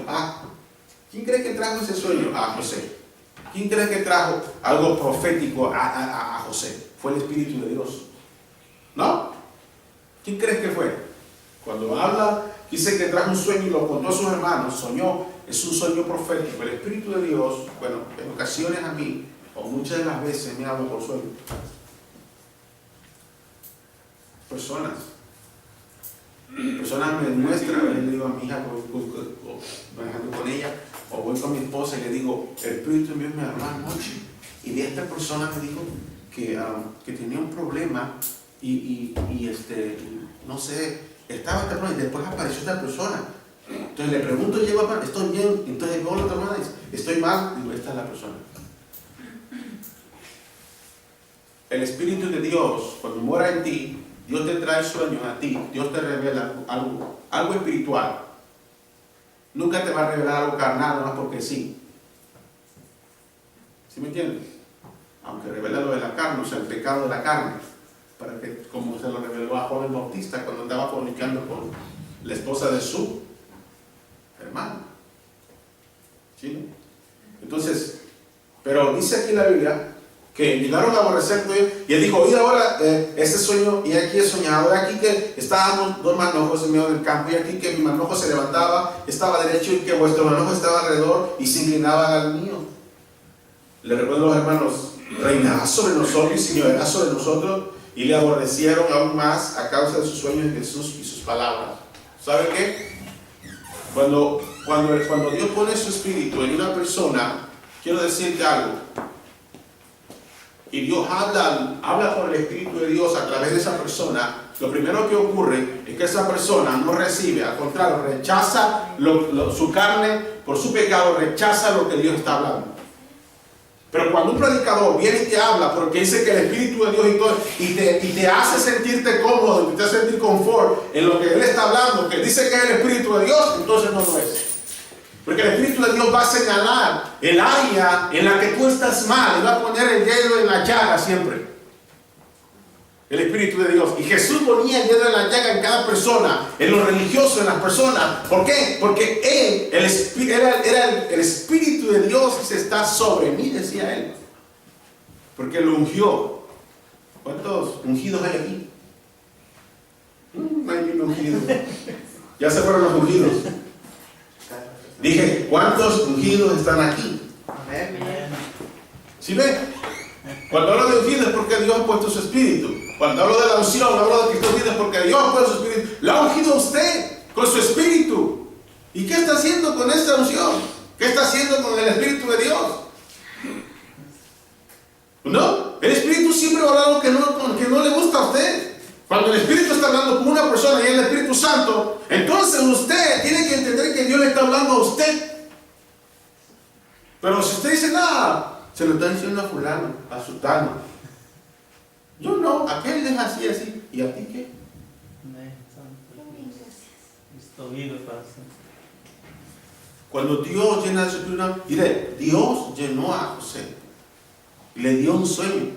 ¿Quién cree que trajo ese sueño? José. ¿Quién cree que trajo algo profético a José? Fue el Espíritu de Dios. ¿No? ¿Quién crees que fue? Cuando habla, dice que trajo un sueño y lo contó a sus hermanos. Soñó. Es un sueño profético. El Espíritu de Dios, bueno, en ocasiones a mí, o muchas de las veces me habla por sueño. Personas me muestran, le digo a mi hija, voy manejando con ella, o voy con mi esposa y le digo, el Espíritu de Dios me habló anoche, y de esta persona me dijo que tenía un problema, y no sé, estaba esta persona, y después apareció esta persona. Entonces le pregunto, ¿lleva mal? ¿Estoy bien? Entonces veo a la otra hermana y dice, ¿estoy mal? Digo, esta es la persona. El Espíritu de Dios, cuando mora en ti, Dios te trae sueños a ti, Dios te revela algo espiritual. Nunca te va a revelar algo carnal, no porque sí. ¿Sí me entiendes? Aunque revela lo de la carne, o sea, el pecado de la carne, para que, como se lo reveló a Juan el Bautista cuando andaba fornicando con la esposa de su hermano. ¿Sí? Entonces, pero dice aquí la Biblia que llegaron a aborrecer, y él dijo, oíd ahora este sueño, y aquí he soñado, y aquí que estábamos dos manojos en medio del campo, y aquí que mi manojo se levantaba, estaba derecho, y que vuestro manojo estaba alrededor, y se inclinaba al mío. Le recuerdo a los hermanos, reinará sobre nosotros y señorará sobre nosotros, y le aborrecieron aún más a causa de sus sueños de Jesús y sus palabras. ¿Sabe qué? Cuando Dios pone su espíritu en una persona, quiero decirte algo, y Dios habla por el Espíritu de Dios a través de esa persona, lo primero que ocurre es que esa persona no recibe, al contrario, rechaza su carne por su pecado, rechaza lo que Dios está hablando. Pero cuando un predicador viene y te habla porque dice que el Espíritu de Dios y te hace sentirte cómodo, te hace sentir confort en lo que Él está hablando, que dice que es el Espíritu de Dios, entonces no lo es. Porque el Espíritu de Dios va a señalar el área en la que tú estás mal y va a poner el dedo en la llaga siempre. El Espíritu de Dios. Y Jesús ponía el dedo en la llaga en cada persona, en los religiosos, en las personas. ¿Por qué? Porque Él, el Espíritu de Dios está sobre mí, decía Él. Porque lo ungió. ¿Cuántos ungidos hay aquí? No hay ni ungidos. Ya se fueron los ungidos. Dije, ¿cuántos ungidos están aquí? Amén. ¿Sí ven? Cuando hablo de ungido es porque Dios ha puesto su Espíritu. Cuando hablo de la unción, hablo de que está ungido es porque Dios ha puesto su Espíritu. Lo ha ungido usted con su Espíritu. ¿Y qué está haciendo con esta unción? ¿Qué está haciendo con el Espíritu de Dios? ¿No? El Espíritu siempre va a hablar algo que no le gusta a usted. Cuando el Espíritu está hablando con una persona y es el Espíritu Santo, entonces usted tiene que entender que Dios le está hablando a usted. Pero si usted dice nada, se lo está diciendo a fulano, a sutano. Yo no, aquel es así, así. ¿Y a ti qué? Amén, santo Dios. Cristo vive para siempre. Cuando Dios llena de su Espíritu, mire, Dios llenó a José. Le dio un sueño.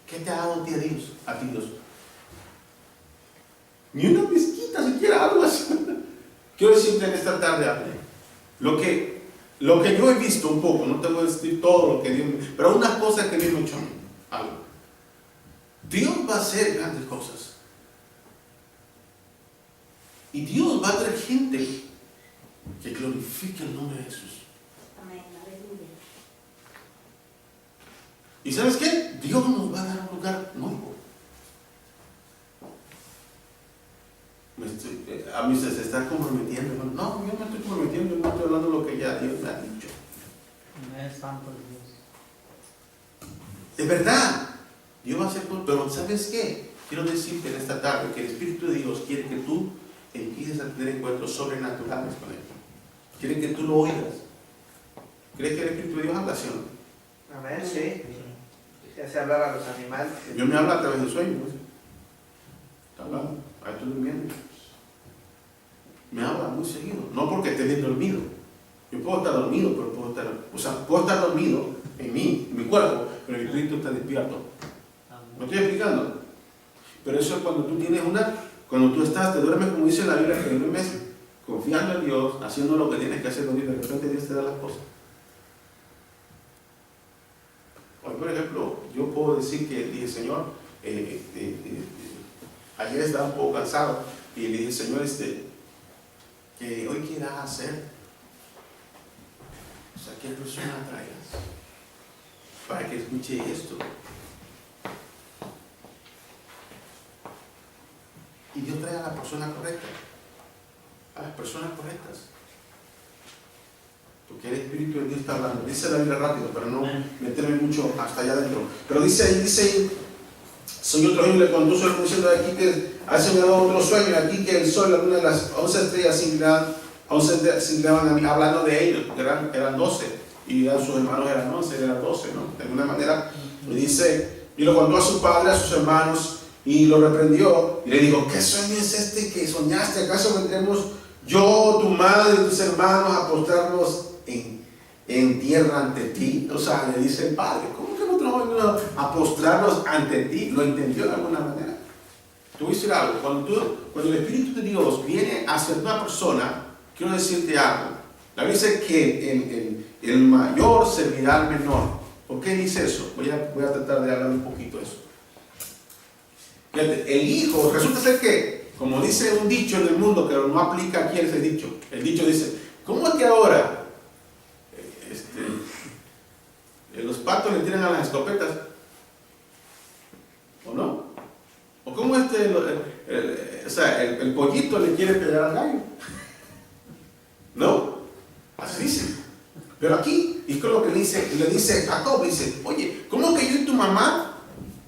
¿Qué te ha dado a ti Dios? A ti Dios. Ni una pizquita, siquiera algo así. Quiero decirte en esta tarde, lo que yo he visto un poco, no te voy a decir todo lo que Dios me... Pero unas cosas que Dios me ha hecho algo. Dios va a hacer grandes cosas. Y Dios va a traer gente que glorifique el nombre de Jesús. Amén, aleluya. ¿Y sabes qué? Dios nos va a dar un lugar nuevo. A mí se está comprometiendo. No, yo me estoy comprometiendo, no estoy hablando lo que ya Dios me ha dicho. Amén, santo Dios. De verdad, Dios va a hacer cosas. Pero ¿sabes qué? Quiero decirte en esta tarde que el Espíritu de Dios quiere que tú empieces a tener encuentros sobrenaturales con Él. Quiere que tú lo oigas. ¿Crees que el Espíritu de Dios habla, sí o no? Amén, sí. Ya se hablaba a los animales. Dios me habla a través del sueño. ¿No? Está hablando. Ahí estoy durmiendo. Me habla muy seguido. No porque esté bien dormido. Yo puedo estar dormido, pero puedo estar dormido en mí, en mi cuerpo, pero mi espíritu está despierto. ¿Me estoy explicando? Pero eso es cuando tú tienes cuando tú te duermes, como dice la Biblia, que duermes confiando en Dios, haciendo lo que tienes que hacer, y de repente Dios te da las cosas. Hoy, por ejemplo, yo puedo decir que dije, Señor, ayer estaba un poco cansado y le dije, Señor, que hoy quieras hacer, o sea, ¿qué persona traigas para que escuche esto? Y Dios trae a la persona correcta, a las personas correctas, porque el Espíritu de Dios está hablando. Dice la Biblia rápido para no meterme mucho hasta allá adentro, pero dice Señor, otro sueño le condujo diciendo aquí que ha señalado otro sueño, aquí que el sol, la luna, las 11 estrellas se inclinaban a mí, hablando de ellos, eran 12, y sus hermanos eran 11, eran 12, ¿no? De alguna manera, y dice, y lo contó a su padre, a sus hermanos, y lo reprendió, y le dijo, ¿qué sueño es este que soñaste? ¿Acaso vendremos yo, tu madre y tus hermanos a postrarnos en tierra ante ti? O sea, le dice el padre, ¿cómo que nosotros vamos a postrarnos ante ti? ¿Lo entendió de alguna manera? Te voy a decir algo, cuando el Espíritu de Dios viene hacia una persona, quiero decirte algo. La Biblia dice que el mayor servirá al menor. ¿Por qué dice eso? Voy a tratar de hablar un poquito de eso. Fíjate, el hijo, resulta ser que, como dice un dicho en el mundo, que no aplica aquí ese dicho. El dicho dice, ¿cómo es que ahora los patos le tiran a las escopetas? ¿O no? ¿O cómo el pollito le quiere pegar al gallo? ¿No? Así dice. Pero aquí, y con lo que le dice Jacob, dice, oye, ¿cómo que yo y tu mamá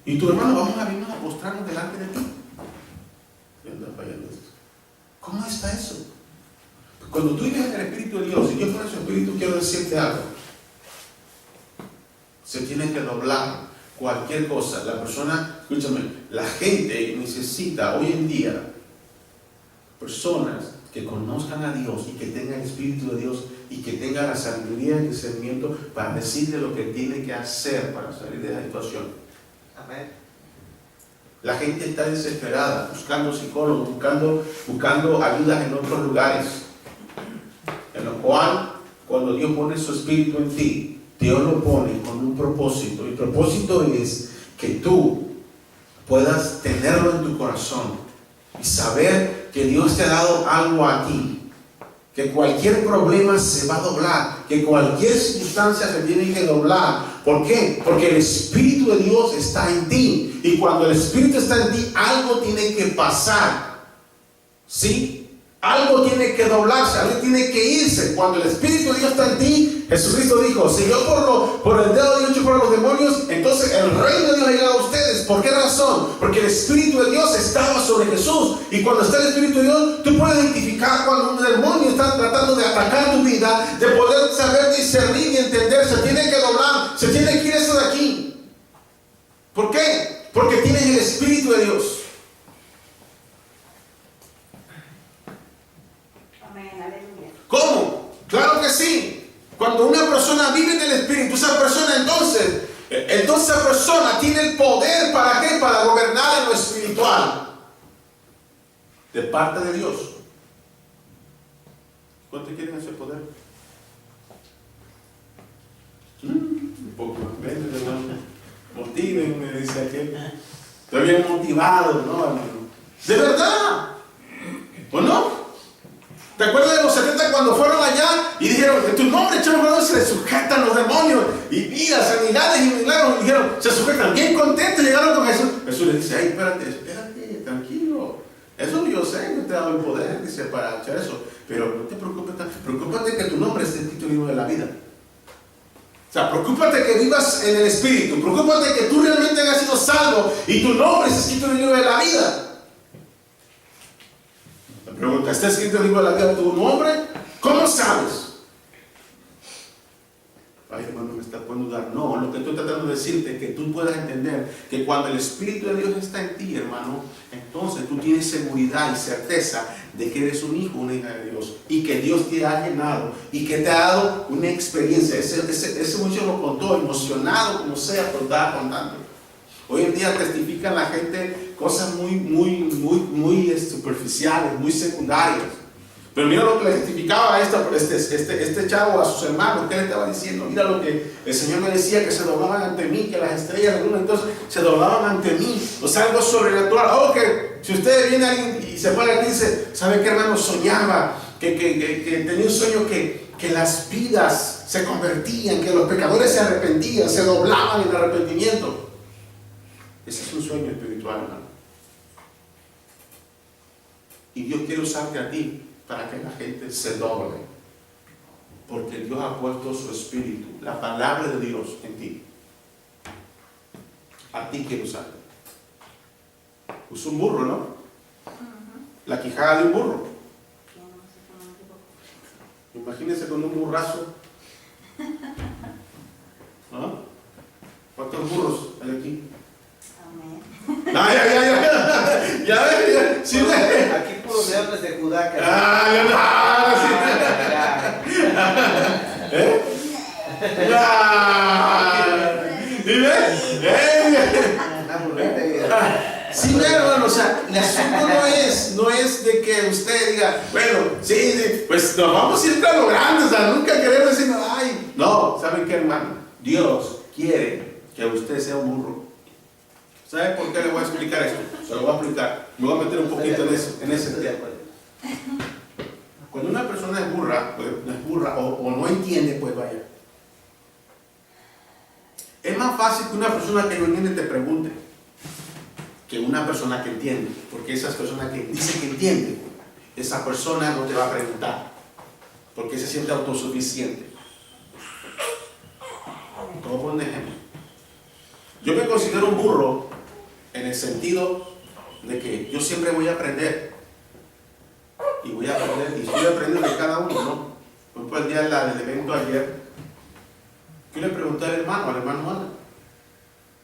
y tu hermano vamos a venir a postrarnos delante de ti? anda fallando esto. ¿Cómo está eso? Cuando tú vives en el Espíritu de Dios y Dios pone su Espíritu, quiero decirte algo. Se tiene que doblar cualquier cosa. La persona, escúchame, la gente necesita hoy en día personas que conozcan a Dios y que tengan el Espíritu de Dios y que tengan la sabiduría y el discernimiento para decirle lo que tiene que hacer para salir de la situación. Amén. La gente está desesperada, buscando psicólogos, buscando ayudas en otros lugares. En lo cual, cuando Dios pone su Espíritu en ti, Dios lo pone con un propósito. El propósito es que tú puedas tenerlo en tu corazón y saber que Dios te ha dado algo a ti. Que cualquier problema se va a doblar, que cualquier circunstancia se tiene que doblar. ¿Por qué? Porque el Espíritu de Dios está en ti. Y cuando el Espíritu está en ti, algo tiene que pasar. ¿Sí? Algo tiene que doblarse, algo tiene que irse. Cuando el Espíritu de Dios está en ti, Jesucristo dijo, si yo por el dedo de Dios echo fuera los demonios, entonces el reino de Dios ha llegado a ustedes. ¿Por qué razón? Porque el Espíritu de Dios estaba sobre Jesús. Y cuando está el Espíritu de Dios, tú puedes identificar cuando un demonio está tratando de atacar tu vida, de poder saber discernir y entender. Se tiene que doblar, se tiene que ir eso de aquí. ¿Por qué? Porque tienes el Espíritu de Dios. Amén, aleluya. ¿Cómo? Claro que sí. Cuando una persona vive del Espíritu, esa persona entonces esa persona tiene el poder. ¿Para qué? Para gobernar en lo espiritual. De parte de Dios. ¿Cuántos quieren ese poder? Un poco más. Ven, hermano. Motívenme, dice aquel. Estoy bien motivado, ¿no, hermano? ¿De verdad? ¿O no? ¿Te acuerdas de los 70 cuando fueron allá y dijeron que tu nombre, echamos se sujetan los demonios y vidas, sanidades y milagros? Y dijeron, se sujetan, bien contentos, llegaron con Jesús. Jesús les dice, ay, espérate, tranquilo. Eso yo sé que te ha dado el poder, dice, para echar eso. Pero no te preocupes, preocúpate que tu nombre esté escrito en el libro de la vida. O sea, preocúpate que vivas en el Espíritu, preocúpate que tú realmente hayas sido salvo y tu nombre esté escrito en el libro de la vida. Pregunta, ¿está escrito en el libro de la vida tu nombre? ¿Cómo sabes? Ay, hermano, me está poniendo dudar. No, lo que estoy tratando de decirte es que tú puedas entender que cuando el Espíritu de Dios está en ti, hermano, entonces tú tienes seguridad y certeza de que eres un hijo, una hija de Dios, y que Dios te ha llenado y que te ha dado una experiencia. Ese muchacho lo contó, emocionado como sea, pero estaba contando. Hoy en día testifican la gente cosas muy superficiales, muy secundarias. Pero mira lo que le testificaba a este chavo a sus hermanos, que le estaba diciendo. Mira lo que el Señor me decía, que se doblaban ante mí, que las estrellas de luna entonces se doblaban ante mí. O sea, algo sobrenatural. Oh, que si usted viene alguien y se pone aquí y dice, ¿sabe qué, hermano? Soñaba, que tenía un sueño que las vidas se convertían, que los pecadores se arrepentían, se doblaban en arrepentimiento. Ese es un sueño espiritual, hermano. Y Dios quiere usarte a ti para que la gente se doble. Porque Dios ha puesto su espíritu, la palabra de Dios en ti. A ti quiere usarte. Usa un burro, ¿no? La quijada de un burro. Imagínense con un burrazo. ¿Ah? ¿Cuántos burros hay aquí? Amén. Ya ves. Sí, Aquí puros leones de Judá. Sí, hermano, o sea, el asunto no es de que usted diga, bueno, sí, pues nos vamos siempre a lo grande, o sea, nunca queremos decir, ay, no, ¿saben qué, hermano? Dios quiere que usted sea un burro. ¿Sabe por qué le voy a explicar esto? Se lo voy a explicar. Me voy a meter un poquito en ese tema. Cuando una persona es burra, pues, no es burra o no entiende, pues vaya. Es más fácil que una persona que no entiende te pregunte que una persona que entiende. Porque esas personas que dicen que entienden, esa persona no te va a preguntar. Porque se siente autosuficiente. Como por un ejemplo. Yo me considero un burro en el sentido de que yo siempre voy a aprender. estoy aprendiendo de cada uno, ¿no? Fue el día del evento ayer. Yo le pregunté al hermano Alan.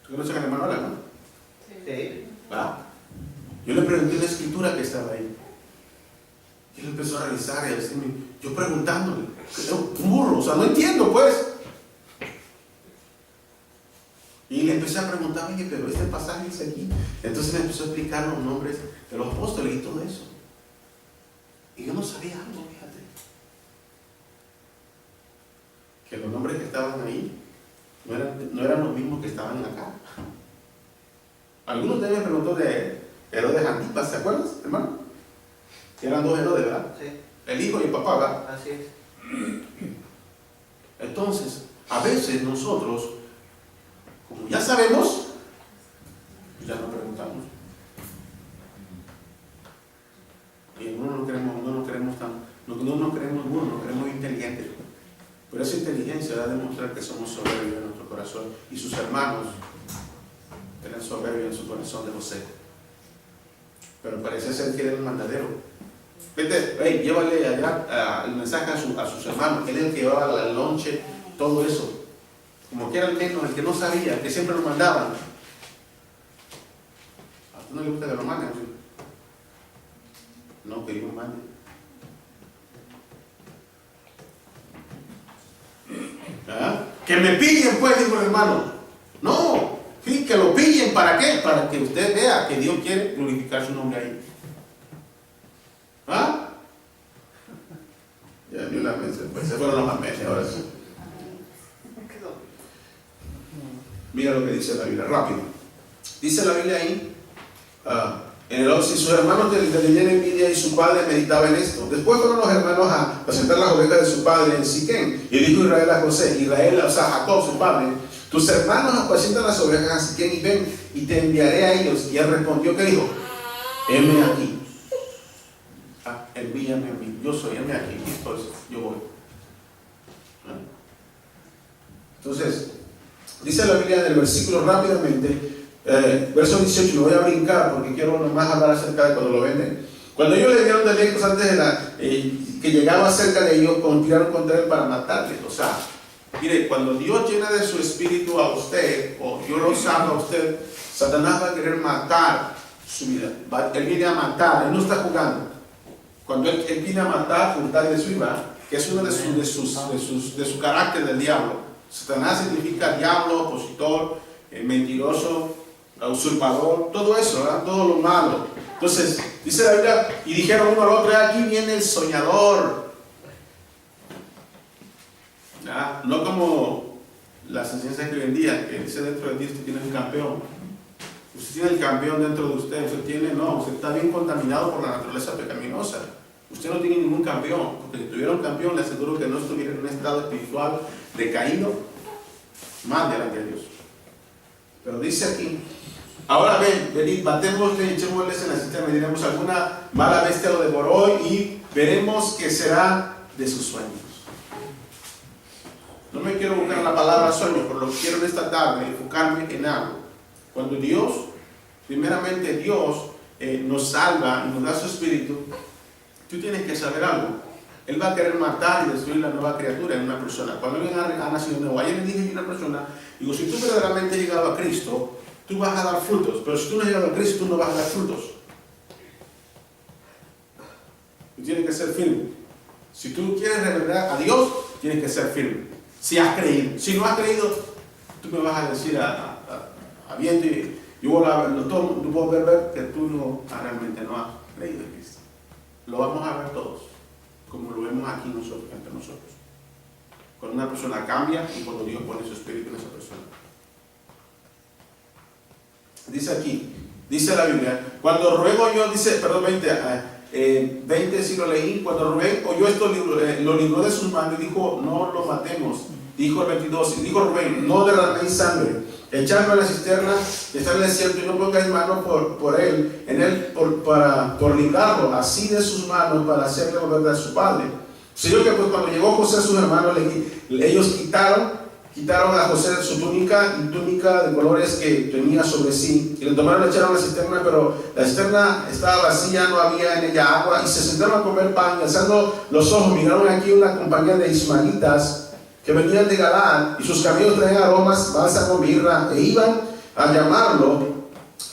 ¿Tú conoces al hermano Alan, no? Sí. ¿Va? Yo le pregunté la escritura que estaba ahí. Y él empezó a revisar y a decirme, yo preguntándole, un burro, o sea, no entiendo pues. Y le empecé a preguntar, oye, pero este pasaje dice aquí. Entonces me empezó a explicar los nombres de los apóstoles y todo eso. Y yo no sabía algo, fíjate. Que los nombres que estaban ahí no eran los mismos que estaban acá. Algunos de ellos me preguntó de Herodes Antipas, ¿te acuerdas, hermano? Que eran dos Herodes, ¿verdad? Sí. El hijo y el papá, ¿verdad? Así es. Entonces, a veces nosotros, como ya sabemos, ya no preguntamos. Y no nos creemos inteligentes. Pero esa inteligencia da a demostrar que somos soberbios en nuestro corazón. Y sus hermanos eran soberbios en su corazón de José. Pero parece ser que era el mandadero. Vete, hey, llévale allá el mensaje a sus hermanos. Él es el que llevaba el lonche, todo eso. Como que era el que no sabía, que siempre lo mandaban. ¿A usted no le gusta que lo manden? No, que yo lo mande. ¿Ah? Que me pillen, pues, dijo el hermano. No, sí, que lo pillen, ¿para qué? Para que usted vea que Dios quiere glorificar su nombre ahí. ¿Ah? Ya ni una vez, pues se fueron los ameses, ahora sí. Mira lo que dice la Biblia, rápido. Dice la Biblia ahí, en el 11, sus hermanos le tenían envidia y su padre meditaba en esto. Después fueron los hermanos a presentar las ovejas de su padre en Siquén. Y dijo Israel a José, o sea, Jacob, su padre, tus hermanos apacientan las ovejas a Siquén y ven, y te enviaré a ellos. Y él respondió, ¿qué dijo? Heme aquí. Envíame a mí. Yo soy, heme aquí. Entonces, yo voy. Entonces, dice la Biblia en el versículo rápidamente, verso 18, me voy a brincar porque quiero nomás hablar acerca de cuando lo venden. Cuando ellos le dieron de lejos antes de que llegaba cerca de ellos, conspiraron contra él para matarle. O sea, mire, cuando Dios llena de su espíritu a usted, o Dios lo salva a usted, Satanás va a querer matar su vida. Él viene a matar, él no está jugando. Cuando él viene a matar, hurtar y destruir, que es uno de su carácter del diablo. Satanás significa diablo, opositor, mentiroso, usurpador, todo eso, ¿verdad? Todo lo malo. Entonces, dice la Biblia, y dijeron uno al otro, aquí viene el soñador. ¿Ah? No como las enseñanzas que hoy en día, que dice dentro de ti usted tiene un campeón. Usted tiene el campeón dentro de usted, usted está bien contaminado por la naturaleza pecaminosa. Usted no tiene ningún campeón, porque si tuviera un campeón, le aseguro que no estuviera en un estado espiritual decaído, más delante de Dios. Pero dice aquí, ahora venid, batémosle y echémosles en la cisterna y diremos, alguna mala bestia lo devoró y veremos qué será de sus sueños. No me quiero buscar la palabra sueño, por lo que quiero en esta tarde enfocarme en algo. Cuando Dios, primeramente Dios nos salva y nos da su espíritu, tú tienes que saber algo. Él va a querer matar y destruir la nueva criatura en una persona. Cuando alguien ha nacido nuevo, ayer le dije a una persona, digo, si tú verdaderamente has llegado a Cristo, tú vas a dar frutos. Pero si tú no has llegado a Cristo, tú no vas a dar frutos. Tú tienes que ser firme. Si tú quieres revelar a Dios, tienes que ser firme. Si has creído. Si no has creído, tú me vas a decir a viento y yo puedo ver que tú realmente no has creído en Cristo. Lo vamos a ver todos, como lo vemos aquí nosotros, entre nosotros. Cuando una persona cambia y cuando Dios pone su espíritu en esa persona. Dice aquí, dice la Biblia, cuando ruego yo, dice, perdón, 20 si lo leí, cuando Rubén oyó esto, lo libró de sus manos y dijo, no lo matemos. Dijo el 22, y dijo Rubén, no derraméis sangre, echadlo a la cisterna, está en el desierto y no pongáis mano por librarlo, así de sus manos, para hacerle volver a su padre. Sucedió que pues cuando llegó José a sus hermanos, ellos quitaron quitaron a José su túnica y túnica de colores que tenía sobre sí, y le tomaron y le echaron a la cisterna, pero la cisterna estaba vacía, no había en ella agua, y se sentaron a comer pan, y alzando los ojos miraron aquí una compañía de ismaelitas que venían de Galaad, y sus camellos traían aromas, bálsamo, mirra, e iban a llamarlo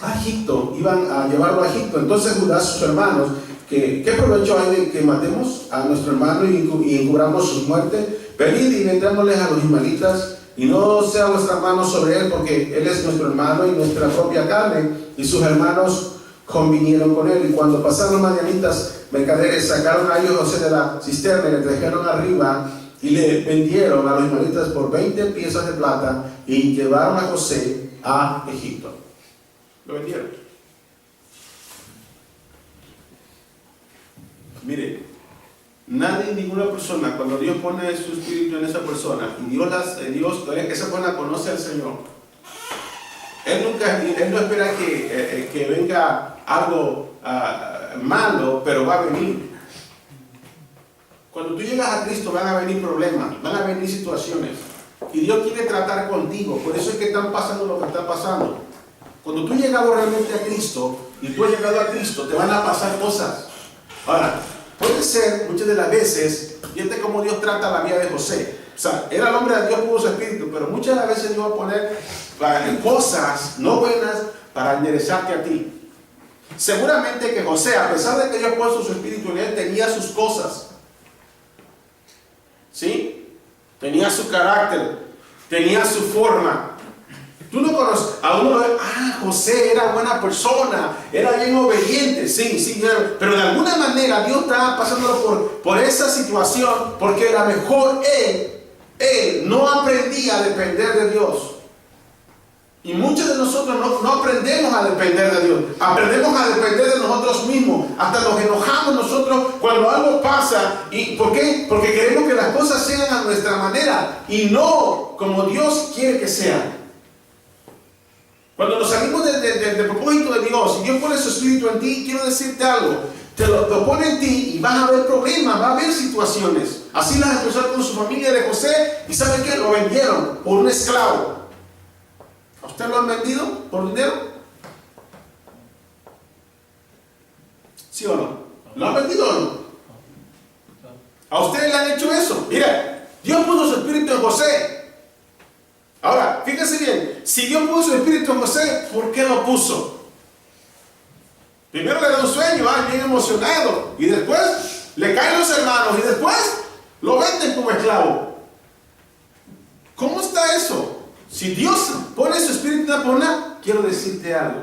a Egipto, iban a llevarlo a Egipto. Entonces Judá, sus hermanos, ¿qué provecho hay de que matemos a nuestro hermano y encubramos su muerte? Venid y vendémosles a los ismaelitas, y no sea vuestra mano sobre él, porque él es nuestro hermano y nuestra propia carne. Y sus hermanos convinieron con él. Y cuando pasaron los madianitas mercaderes, sacaron a ellos José de la cisterna y le trajeron arriba y le vendieron a los ismaelitas por 20 piezas de plata y llevaron a José a Egipto. Lo vendieron. Mire, nadie, ninguna persona, cuando Dios pone su espíritu en esa persona y Dios que esa persona conoce al Señor, Él no espera que venga algo malo, pero va a venir. Cuando tú llegas a Cristo van a venir problemas, van a venir situaciones, y Dios quiere tratar contigo. Por eso es que están pasando lo que está pasando. Cuando tú has llegado realmente a Cristo y tú has llegado a Cristo, te van a pasar cosas. Ahora, puede ser muchas de las veces, fíjate cómo Dios trata la vida de José. O sea, era el hombre de Dios, pudo su espíritu, pero muchas de las veces Dios va a poner cosas no buenas para enderezarte a ti. Seguramente que José, a pesar de que Dios puso su espíritu en él, tenía sus cosas. ¿Sí? Tenía su carácter, tenía su forma. Tú no conoces, a uno lo ve, José era buena persona, era bien obediente, sí, pero de alguna manera Dios estaba pasándolo por esa situación, porque a lo mejor él no aprendía a depender de Dios. Y muchos de nosotros no aprendemos a depender de Dios, aprendemos a depender de nosotros mismos, hasta nos enojamos nosotros cuando algo pasa. ¿Y por qué? Porque queremos que las cosas sean a nuestra manera y no como Dios quiere que sean. Cuando nos salimos del propósito de Dios, si Dios pone su espíritu en ti, quiero decirte algo, te lo pone en ti y van a haber problemas, va a haber situaciones. Así las empezó con su familia de José, y ¿saben qué? Lo vendieron por un esclavo. ¿A usted lo han vendido por dinero? ¿Sí o no? ¿Lo han vendido o no? ¿A ustedes le han hecho eso? Mira, Dios puso su espíritu en José. Ahora, fíjense bien, si Dios puso su espíritu en José, ¿por qué lo puso? Primero le da un sueño, bien emocionado, y después le caen los hermanos, y después lo venden como esclavo. ¿Cómo está eso? Si Dios pone su espíritu en una persona, quiero decirte algo,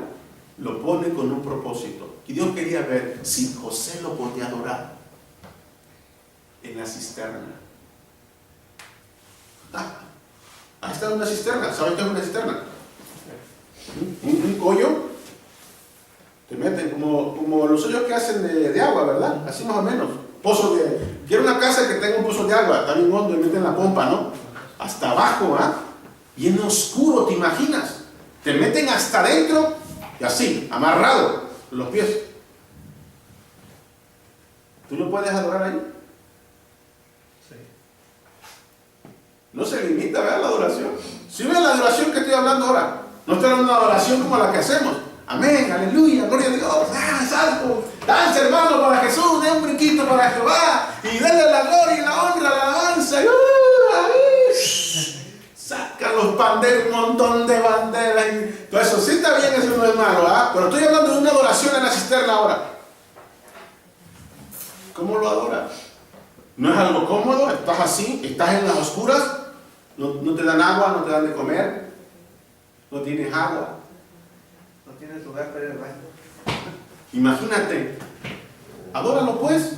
lo pone con un propósito. Y Dios quería ver si José lo podía adorar en la cisterna. Ahí está una cisterna. ¿Sabes qué es una cisterna? Un hoyo. Te meten como los hoyos que hacen de agua, ¿verdad? Así más o menos. Quiero una casa que tenga un pozo de agua, está bien hondo, y meten la pompa, ¿no? Hasta abajo, y en oscuro, ¿te imaginas? Te meten hasta adentro y así, amarrado los pies. ¿Tú no puedes adorar ahí? No se limita, ¿verdad? La adoración. Si ven la adoración que estoy hablando ahora, no estoy hablando de una adoración como la que hacemos. Amén, aleluya, gloria a Dios. Salvo, danza hermano para Jesús, dé un brinquito para Jehová y denle la gloria y la honra, la alabanza. Saca los panderos, un montón de banderas y todo eso. Sí está bien, eso no es malo, pero estoy hablando de una adoración en la cisterna ahora. ¿Cómo lo adoras? No es algo cómodo, estás así, estás en las oscuras, no te dan agua, no te dan de comer, no tienes agua, No tienes lugar para ir al baño. Imagínate, adóralo pues,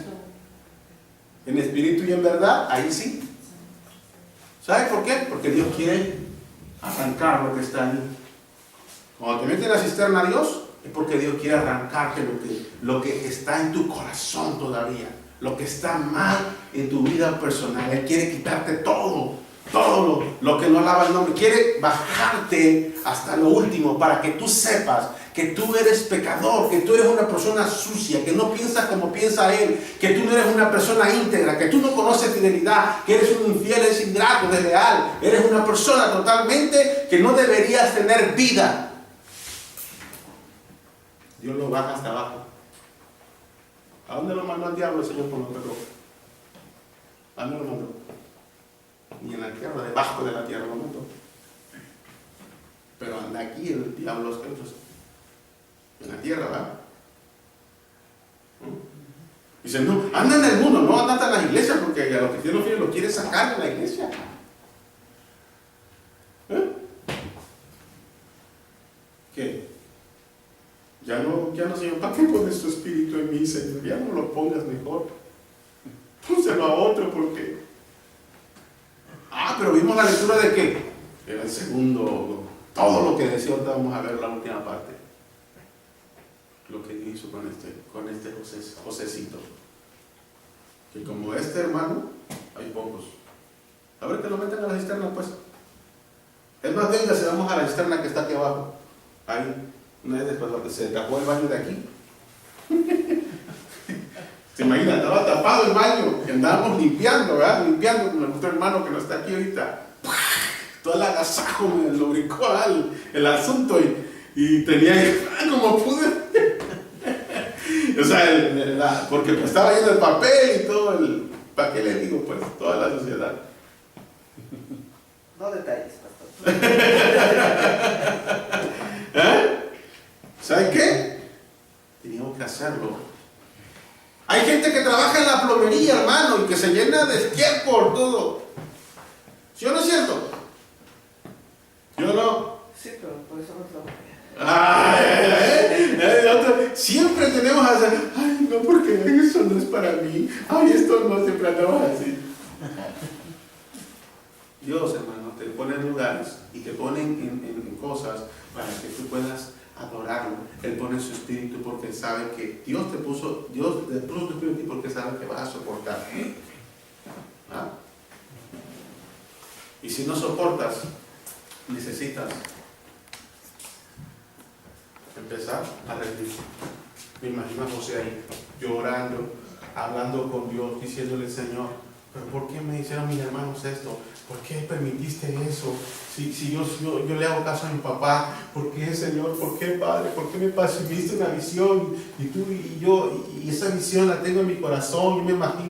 en espíritu y en verdad, ahí sí. ¿Sabes por qué? Porque Dios quiere arrancar lo que está ahí. Cuando te metes en la cisterna a Dios, es porque Dios quiere arrancarte lo que está en tu corazón todavía, lo que está mal en tu vida personal. Él quiere quitarte todo todo lo que no alaba el nombre. Quiere bajarte hasta lo último para que tú sepas que tú eres pecador, que tú eres una persona sucia, que no piensas como piensa Él, que tú no eres una persona íntegra, que tú no conoces fidelidad, que eres un infiel, eres ingrato, desleal, eres una persona totalmente que no deberías tener vida. Dios lo baja hasta abajo. ¿A dónde lo mandó el diablo el Señor con los perros? ¿A dónde lo mandó? Ni en la tierra, debajo de la tierra lo mandó. Pero anda aquí el diablo, los perros. En la tierra, ¿verdad? Dice, no, anda en el mundo, no anda en las iglesias, porque a los cristianos fieles lo quiere sacar de la iglesia. ¿Qué? Ya no, Señor, ¿para qué pones tu espíritu en mí, Señor? Ya no lo pongas mejor. Pónselo a otro, porque... pero vimos la lectura de qué? Era el segundo, todo lo que decía, ahorita vamos a ver la última parte. Lo que hizo con este Josecito. Que como este hermano, hay pocos. A ver, que lo meten a la cisterna, pues. Es más, venga, se vamos a la cisterna que está aquí abajo. Ahí, una vez después se tapó el baño de aquí. ¿Se imagina? Estaba tapado el baño, que andábamos limpiando, ¿verdad? Limpiando con nuestro hermano que no está aquí ahorita. Todo el agasajo me lo brincó el asunto y tenía como pude. O sea, porque pues estaba yendo el papel y todo el... ¿Para qué le digo? Pues toda la sociedad. No detalles, pastor. ¿Saben qué? Teníamos que hacerlo. Hay gente que trabaja en la plomería, hermano, y que se llena de estiércol todo. ¿Sí o no es cierto? ¿Yo no? Sí, pero por eso no trabajo. Siempre tenemos a hacer, ay, no, porque eso no es para mí. Ay, esto no, siempre andamos así. Dios, hermano, te pone en lugares y te pone en cosas para que tú puedas adorarlo. Él pone su espíritu porque sabe que Dios te puso su espíritu en ti porque sabe que vas a soportar. ¿Ah? Y si no soportas, necesitas empezar a rendir. Me imagino a José ahí, llorando, hablando con Dios, diciéndole, Señor, ¿pero por qué me hicieron mis hermanos esto? ¿Por qué permitiste eso? Si yo le hago caso a mi papá, ¿por qué, Señor? ¿Por qué, Padre? ¿Por qué me viste una visión? Y tú y yo, y esa visión la tengo en mi corazón, y me imagino